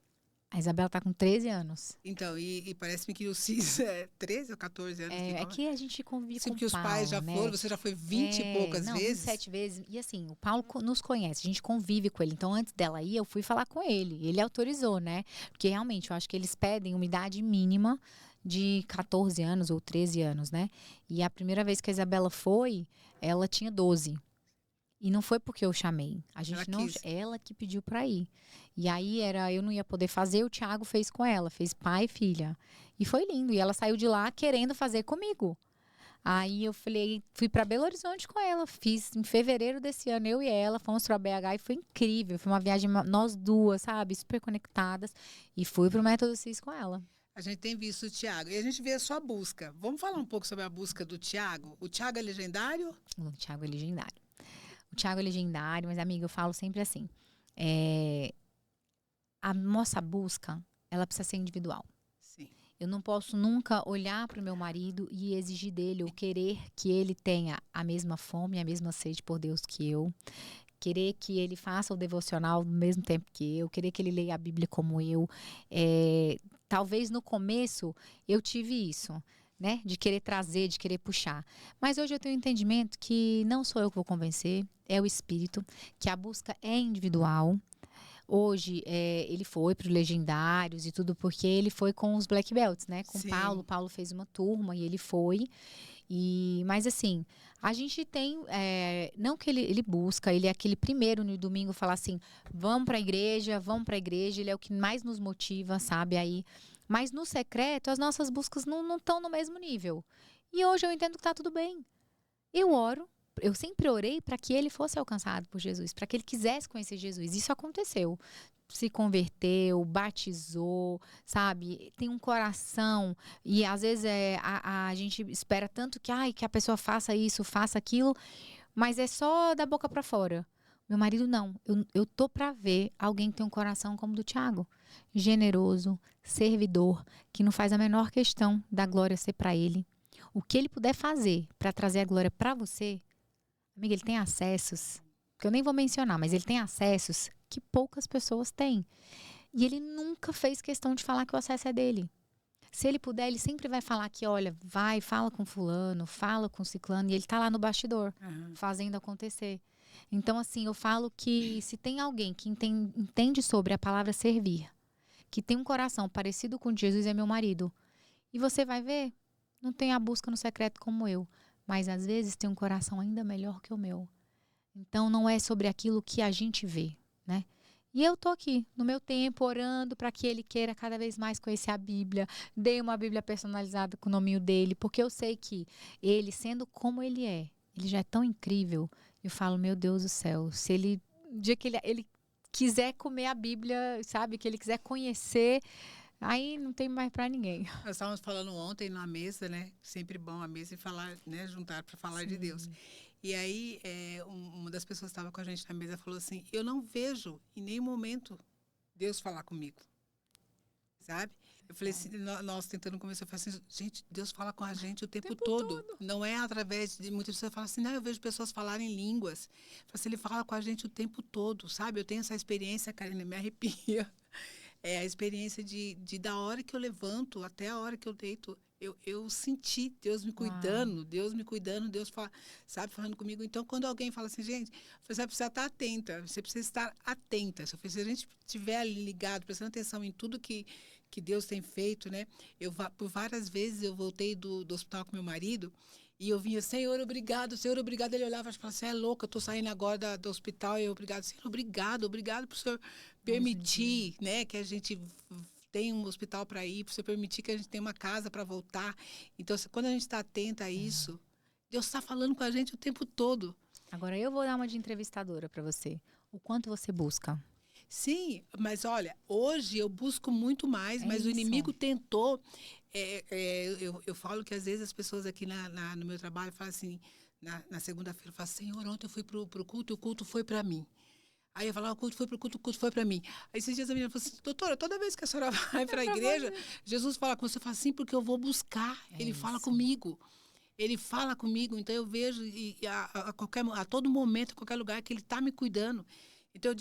A Isabela está com 13 anos. Então, e parece-me que o CIS é 13 ou 14 anos. É que a gente convive com o porque os pais já né? foram, você já foi 20 e poucas vezes? 27 vezes. E assim, o Paulo nos conhece, a gente convive com ele. Então, antes dela ir, eu fui falar com ele. Ele autorizou, né? Porque realmente, eu acho que eles pedem uma idade mínima de 14 anos ou 13 anos, né? E a primeira vez que a Isabela foi, ela tinha 12. E não foi porque eu chamei. Ela que pediu para ir. E aí eu não ia poder fazer, o Thiago fez com ela, fez pai e filha. E foi lindo. E ela saiu de lá querendo fazer comigo. Aí eu falei, fui para Belo Horizonte com ela, fiz em fevereiro desse ano, eu e ela, fomos para BH e foi incrível, foi uma viagem, nós duas, sabe, super conectadas, e fui pro Método CIS com ela. A gente tem visto o Tiago. E a gente vê a sua busca. Vamos falar um pouco sobre a busca do Tiago? O Tiago é legendário? O Thiago é legendário. O Thiago é legendário, mas, amiga, eu falo sempre assim, a nossa busca, ela precisa ser individual. Sim. Eu não posso nunca olhar para o meu marido e exigir dele ou querer que ele tenha a mesma fome, a mesma sede por Deus que eu. Querer que ele faça o devocional no mesmo tempo que eu. Querer que ele leia a Bíblia como eu. Talvez no começo eu tive isso, né? De querer trazer, de querer puxar. Mas hoje eu tenho um entendimento que não sou eu que vou convencer, é o Espírito, que a busca é individual. Hoje, ele foi para os Legendários e tudo, porque ele foi com os Black Belts, né? Com o Paulo. O Paulo fez uma turma e ele foi. Mas assim, a gente tem... não que ele busca, ele é aquele primeiro no domingo falar assim, vamos para a igreja, ele é o que mais nos motiva, sabe? Aí, mas no secreto, as nossas buscas não estão no mesmo nível. E hoje eu entendo que está tudo bem. Eu oro. Eu sempre orei para que ele fosse alcançado por Jesus, para que ele quisesse conhecer Jesus. Isso aconteceu. Se converteu, batizou, sabe? Tem um coração. E às vezes a gente espera tanto que a pessoa faça isso, faça aquilo, mas é só da boca para fora. Meu marido não. Eu tô para ver alguém que tem um coração como o do Tiago. Generoso, servidor, que não faz a menor questão da glória ser para ele. O que ele puder fazer para trazer a glória para você, amiga, ele tem acessos, que eu nem vou mencionar, mas ele tem acessos que poucas pessoas têm. E ele nunca fez questão de falar que o acesso é dele. Se ele puder, ele sempre vai falar que, olha, vai, fala com fulano, fala com ciclano, e ele tá lá no bastidor, fazendo acontecer. Então, assim, eu falo que se tem alguém que entende sobre a palavra servir, que tem um coração parecido com o de Jesus, é meu marido. E você vai ver, não tem a busca no secreto como eu. Mas às vezes tem um coração ainda melhor que o meu. Então não é sobre aquilo que a gente vê, né? E eu tô aqui, no meu tempo, orando para que ele queira cada vez mais conhecer a Bíblia. Dei uma Bíblia personalizada com o nominho dele, porque eu sei que ele, sendo como ele já é tão incrível. Eu falo, meu Deus do céu, se ele, o dia que ele quiser comer a Bíblia, sabe? Que ele quiser conhecer... Aí não tem mais para ninguém. Nós estávamos falando ontem na mesa, né? Sempre bom a mesa e falar, né? Juntar para falar de Deus. E aí, uma das pessoas que estava com a gente na mesa falou assim, eu não vejo em nenhum momento Deus falar comigo. Sabe? Eu falei assim, nós tentando conversar, eu falei assim, gente, Deus fala com a gente o tempo todo. Não é através de muitas pessoas falam assim, não, eu vejo pessoas falarem línguas. Eu falei assim, ele fala com a gente o tempo todo, sabe? Eu tenho essa experiência, Karina, me arrepia. É a experiência de da hora que eu levanto até a hora que eu deito, eu senti Deus me cuidando, Deus fala, sabe, falando comigo. Então, quando alguém fala assim, gente, você precisa estar atenta, você precisa estar atenta. Se a gente estiver ligado, prestando atenção em tudo que Deus tem feito, né? Por várias vezes eu voltei do hospital com meu marido, e eu vinha, Senhor, obrigado. Ele olhava e falava, você é louca, eu estou saindo agora do hospital. E eu, obrigado, Senhor, obrigado por o Senhor permitir, né, que a gente tenha um hospital para ir, por você permitir que a gente tenha uma casa para voltar. Então, quando a gente está atenta a isso, Deus está falando com a gente o tempo todo. Agora, eu vou dar uma de entrevistadora para você. O quanto você busca? Sim, mas olha, hoje eu busco muito mais, mas o inimigo tentou. Eu falo que às vezes as pessoas aqui no meu trabalho falam assim, na segunda-feira, falam, Senhor, ontem eu fui pro culto e o culto foi para mim. Aí eu falo, o culto foi pro culto, o culto foi para mim. Aí esses dias a menina falou assim, doutora, toda vez que a senhora vai para a igreja, Jesus fala com você, fala assim, porque eu vou buscar. Ele fala comigo. Ele fala comigo, então eu vejo a todo momento, a qualquer lugar, que ele está me cuidando. Então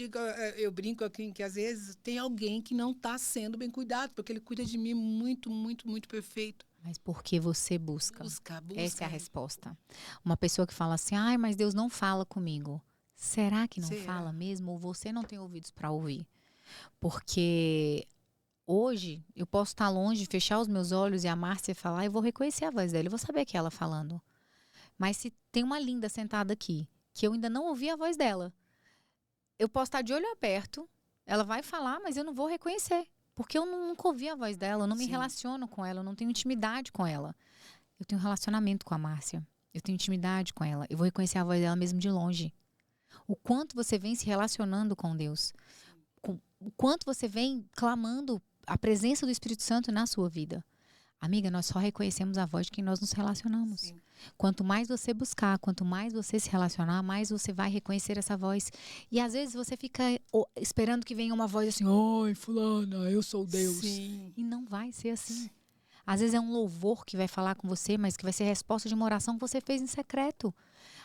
eu brinco aqui que às vezes tem alguém que não está sendo bem cuidado, porque ele cuida de mim muito, muito, muito perfeito. Mas porque você busca. Busca. Essa é a resposta. Uma pessoa que fala assim, mas Deus não fala comigo. Será que não fala mesmo? Ou você não tem ouvidos para ouvir? Porque hoje eu posso estar longe, fechar os meus olhos e a Márcia falar, eu vou reconhecer a voz dela, eu vou saber que é ela falando. Mas se tem uma linda sentada aqui, que eu ainda não ouvi a voz dela, eu posso estar de olho aberto, ela vai falar, mas eu não vou reconhecer. Porque eu nunca ouvi a voz dela, eu não me relaciono com ela, eu não tenho intimidade com ela. Eu tenho um relacionamento com a Márcia. Eu tenho intimidade com ela. Eu vou reconhecer a voz dela mesmo de longe. O quanto você vem se relacionando com Deus. O quanto você vem clamando a presença do Espírito Santo na sua vida. Amiga, nós só reconhecemos a voz de quem nós nos relacionamos. Sim. Quanto mais você buscar, quanto mais você se relacionar, mais você vai reconhecer essa voz. E às vezes você fica esperando que venha uma voz assim, oi, fulana, eu sou Deus. Sim. E não vai ser assim. Às vezes é um louvor que vai falar com você, mas que vai ser resposta de uma oração que você fez em secreto.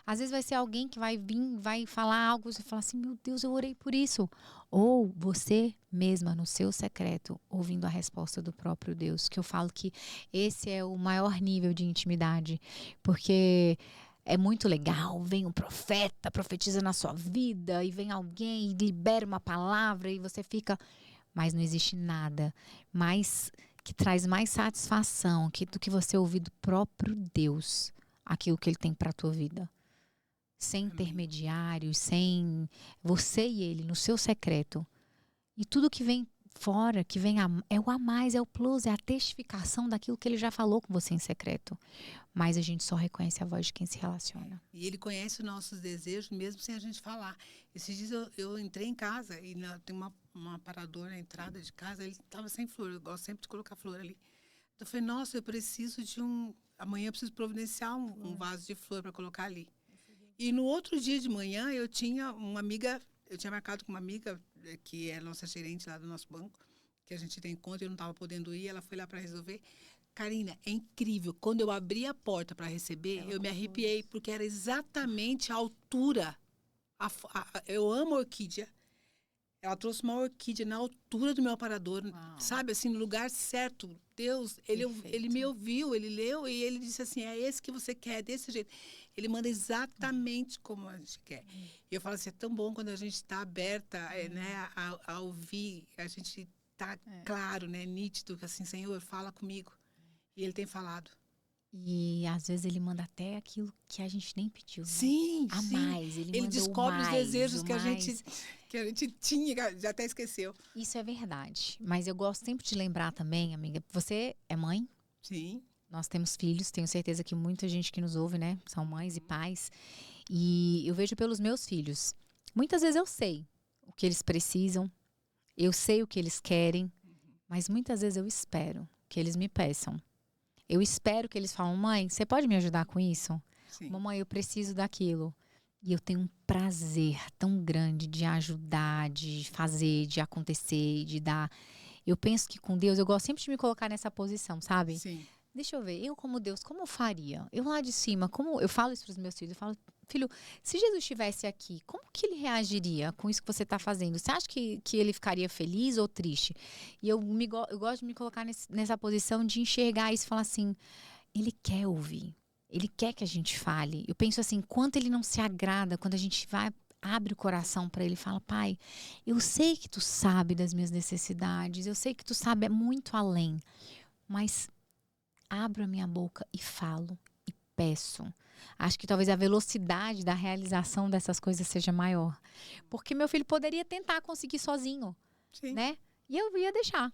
Às vezes vai ser alguém que vai vir, vai falar algo, você fala assim, meu Deus, eu orei por isso. Ou você mesma, no seu secreto, ouvindo a resposta do próprio Deus. Que eu falo que esse é o maior nível de intimidade. Porque é muito legal, vem um profeta, profetiza na sua vida, e vem alguém e libera uma palavra, e você fica... Mas não existe nada que traz mais satisfação do que você ouvir do próprio Deus aquilo que Ele tem para a tua vida. Sem intermediários, sem você e Ele, no seu secreto. E tudo que vem fora, que vem é o a mais, é o plus, é a testificação daquilo que Ele já falou com você em secreto. Mas a gente só reconhece a voz de quem se relaciona. E Ele conhece os nossos desejos, mesmo sem a gente falar. Esses dias eu entrei em casa e tem uma aparador na entrada de casa, ele estava sem flor, eu gosto sempre de colocar flor ali. Eu falei, nossa, eu preciso de amanhã eu preciso providenciar um vaso de flor para colocar ali. E no outro dia de manhã eu tinha marcado com uma amiga, que é nossa gerente lá do nosso banco, que a gente tem conta, eu não estava podendo ir, ela foi lá para resolver. Karina, é incrível. Quando eu abri a porta para receber, eu me arrepiei, porque era exatamente a altura. Eu amo a orquídea. Ela trouxe uma orquídea na altura do meu aparador, sabe, assim, no lugar certo. Deus, ele me ouviu, ele leu e ele disse assim, é esse que você quer, desse jeito. Ele manda exatamente como a gente quer. E eu falo assim, é tão bom quando a gente está aberta, né, a ouvir, a gente está claro, né, nítido, que assim, Senhor, fala comigo. E Ele tem falado. E às vezes Ele manda até aquilo que a gente nem pediu. Né? Sim, a sim. mais. Ele descobre mais, os desejos que a gente tinha, já até esqueceu. Isso é verdade. Mas eu gosto sempre de lembrar também, amiga, você é mãe? Sim. Nós temos filhos, tenho certeza que muita gente que nos ouve, né, são mães e pais. E eu vejo pelos meus filhos. Muitas vezes eu sei o que eles precisam, eu sei o que eles querem, mas muitas vezes eu espero que eles me peçam. Eu espero que eles falem, mãe, você pode me ajudar com isso? Sim. Mamãe, eu preciso daquilo. E eu tenho um prazer tão grande de ajudar, de fazer, de acontecer, de dar. Eu penso que com Deus, eu gosto sempre de me colocar nessa posição, sabe? Sim. Deixa eu ver, eu como Deus, como eu faria? Eu lá de cima, como eu falo isso para os meus filhos, eu falo, filho, se Jesus estivesse aqui, como que ele reagiria com isso que você está fazendo? Você acha que ele ficaria feliz ou triste? E eu gosto de me colocar nessa posição de enxergar isso e falar assim, ele quer ouvir, ele quer que a gente fale. Eu penso assim, quanto ele não se agrada quando a gente abre o coração para ele e fala, pai, eu sei que tu sabe das minhas necessidades, eu sei que tu sabe muito além, mas abro a minha boca e falo e peço. Acho que talvez a velocidade da realização dessas coisas seja maior. Porque meu filho poderia tentar conseguir sozinho, Sim. né? E eu ia deixar.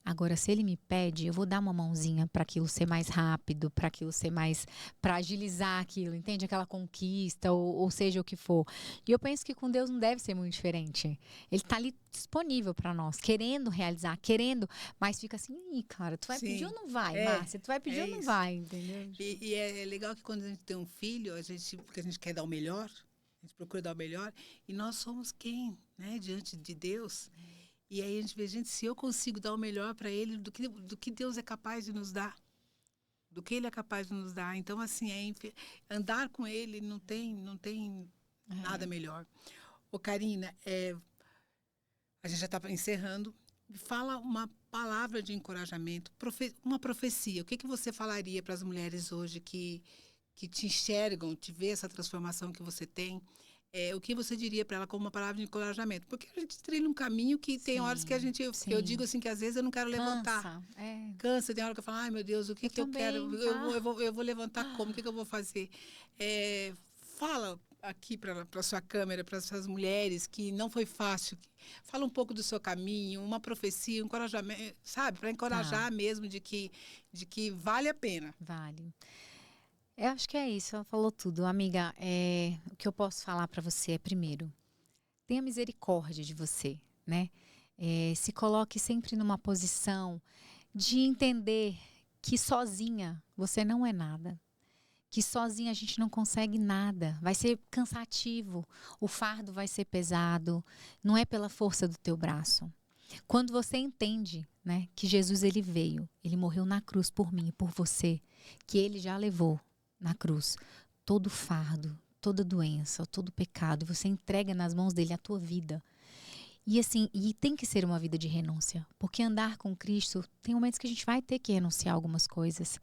Agora, se ele me pede, eu vou dar uma mãozinha para aquilo ser mais rápido, para aquilo ser mais, para agilizar aquilo, entende? Aquela conquista, ou seja o que for. E eu penso que com Deus não deve ser muito diferente. Ele está ali disponível para nós, querendo realizar, querendo, mas fica assim, ih, cara, tu vai pedir ou não vai, Márcia? Tu vai pedir ou não isso. vai, entendeu? E é legal que quando a gente tem um filho, porque a gente quer dar o melhor, a gente procura dar o melhor, e nós somos quem, né, diante de Deus. E aí a gente vê, gente, se eu consigo dar o melhor para ele, do que Deus é capaz de nos dar. Do que Ele é capaz de nos dar. Então, assim, andar com Ele não tem nada melhor. Ô, Karina, a gente já está encerrando. Fala uma palavra de encorajamento, uma profecia. O que você falaria para as mulheres hoje que te enxergam, te vê essa transformação que você tem? O que você diria para ela como uma palavra de encorajamento? Porque a gente trilha um caminho que tem horas que eu digo assim que às vezes eu não quero levantar. Cansa, tem hora que eu falo, ai meu Deus, o que eu quero? Eu vou levantar como? O que eu vou fazer? Fala aqui para a sua câmera, para essas mulheres, que não foi fácil. Fala um pouco do seu caminho, uma profecia, um encorajamento, sabe? Para encorajar mesmo de que vale a pena. Vale. Eu acho que é isso, ela falou tudo. Amiga, o que eu posso falar para você é, primeiro, tenha misericórdia de você, né? Se coloque sempre numa posição de entender que sozinha você não é nada. Que sozinha a gente não consegue nada. Vai ser cansativo, o fardo vai ser pesado, não é pela força do teu braço. Quando você entende, né, que Jesus ele veio, ele morreu na cruz por mim e por você, que ele já levou na cruz todo fardo, toda doença, todo pecado, você entrega nas mãos dele a tua vida. E assim, e tem que ser uma vida de renúncia, porque andar com Cristo, tem momentos que a gente vai ter que renunciar a algumas coisas.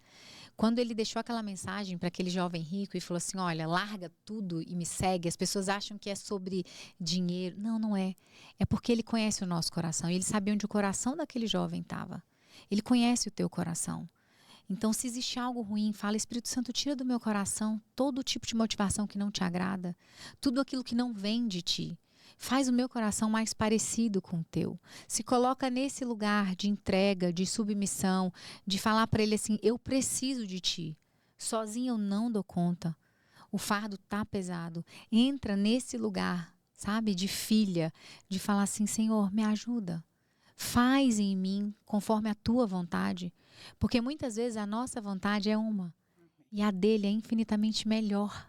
Quando ele deixou aquela mensagem para aquele jovem rico e falou assim, olha, larga tudo e me segue, as pessoas acham que é sobre dinheiro. Não, não é. É porque ele conhece o nosso coração e ele sabe onde o coração daquele jovem estava. Ele conhece o teu coração. Então, se existe algo ruim, fala, Espírito Santo, tira do meu coração todo tipo de motivação que não te agrada, tudo aquilo que não vem de ti. Faz o meu coração mais parecido com o teu. Se coloca nesse lugar de entrega, de submissão, de falar para ele assim, eu preciso de ti. Sozinho eu não dou conta. O fardo tá pesado. Entra nesse lugar, sabe, de filha, de falar assim, Senhor, me ajuda. Faz em mim conforme a tua vontade. Porque muitas vezes a nossa vontade é uma e a dele é infinitamente melhor.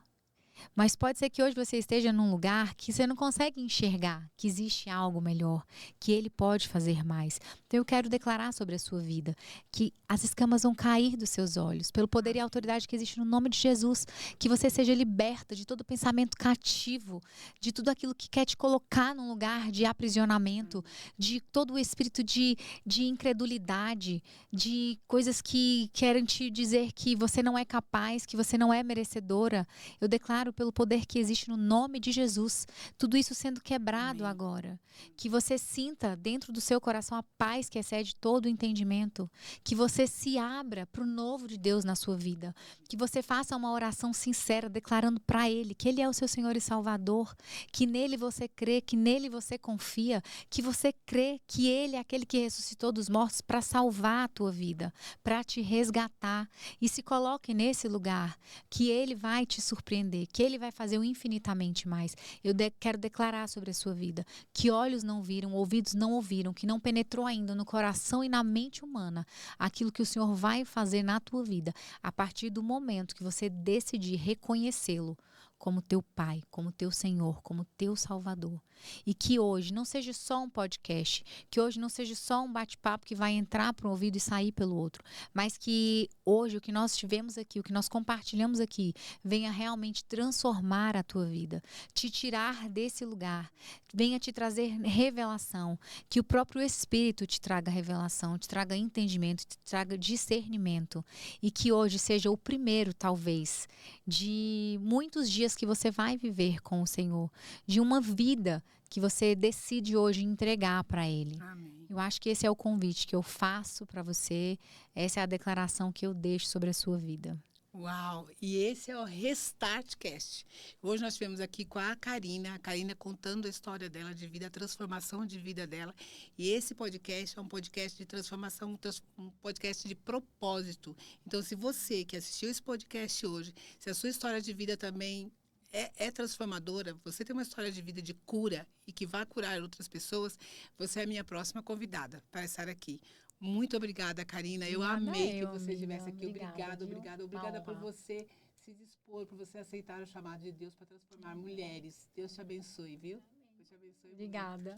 Mas pode ser que hoje você esteja num lugar que você não consegue enxergar que existe algo melhor, que ele pode fazer mais. Então eu quero declarar sobre a sua vida que as escamas vão cair dos seus olhos, pelo poder e autoridade que existe no nome de Jesus, que você seja liberta de todo pensamento cativo, de tudo aquilo que quer te colocar num lugar de aprisionamento, de todo o espírito de incredulidade, de coisas que querem te dizer que você não é capaz, que você não é merecedora. Eu declaro pelo poder que existe no nome de Jesus, tudo isso sendo quebrado agora. Que você sinta dentro do seu coração a paz que excede todo o entendimento. Que você se abra para o novo de Deus na sua vida. Que você faça uma oração sincera, declarando para Ele que Ele é o seu Senhor e Salvador. Que nele você crê, que nele você confia. Que você crê que Ele é aquele que ressuscitou dos mortos para salvar a tua vida, para te resgatar. E se coloque nesse lugar que Ele vai te surpreender, que Ele vai fazer o infinitamente mais. Eu quero declarar sobre a sua vida que olhos não viram, ouvidos não ouviram, que não penetrou ainda no coração e na mente humana aquilo que o Senhor vai fazer na tua vida a partir do momento que você decidir reconhecê-lo como teu Pai, como teu Senhor, como teu Salvador. E que hoje não seja só um podcast, que hoje não seja só um bate-papo que vai entrar para um ouvido e sair pelo outro, mas que hoje o que nós tivemos aqui, o que nós compartilhamos aqui, venha realmente transformar a tua vida, te tirar desse lugar, venha te trazer revelação, que o próprio Espírito te traga revelação, te traga entendimento, te traga discernimento, e que hoje seja o primeiro, talvez, de muitos dias que você vai viver com o Senhor, de uma vida que você decide hoje entregar para Ele. Amém. Eu acho que esse é o convite que eu faço para você, essa é a declaração que eu deixo sobre a sua vida. Uau! E esse é o Restartcast. Hoje nós estivemos aqui com a Karina contando a história dela de vida, a transformação de vida dela. E esse podcast é um podcast de transformação, um podcast de propósito. Então, se você que assistiu esse podcast hoje, se a sua história de vida também é transformadora, você tem uma história de vida de cura e que vai curar outras pessoas, você é a minha próxima convidada para estar aqui. Muito obrigada, Karina. Eu amei que você estivesse aqui. Obrigada por você se dispor, por você aceitar o chamado de Deus para transformar mulheres. Deus te abençoe, viu? Deus te abençoe. Obrigada.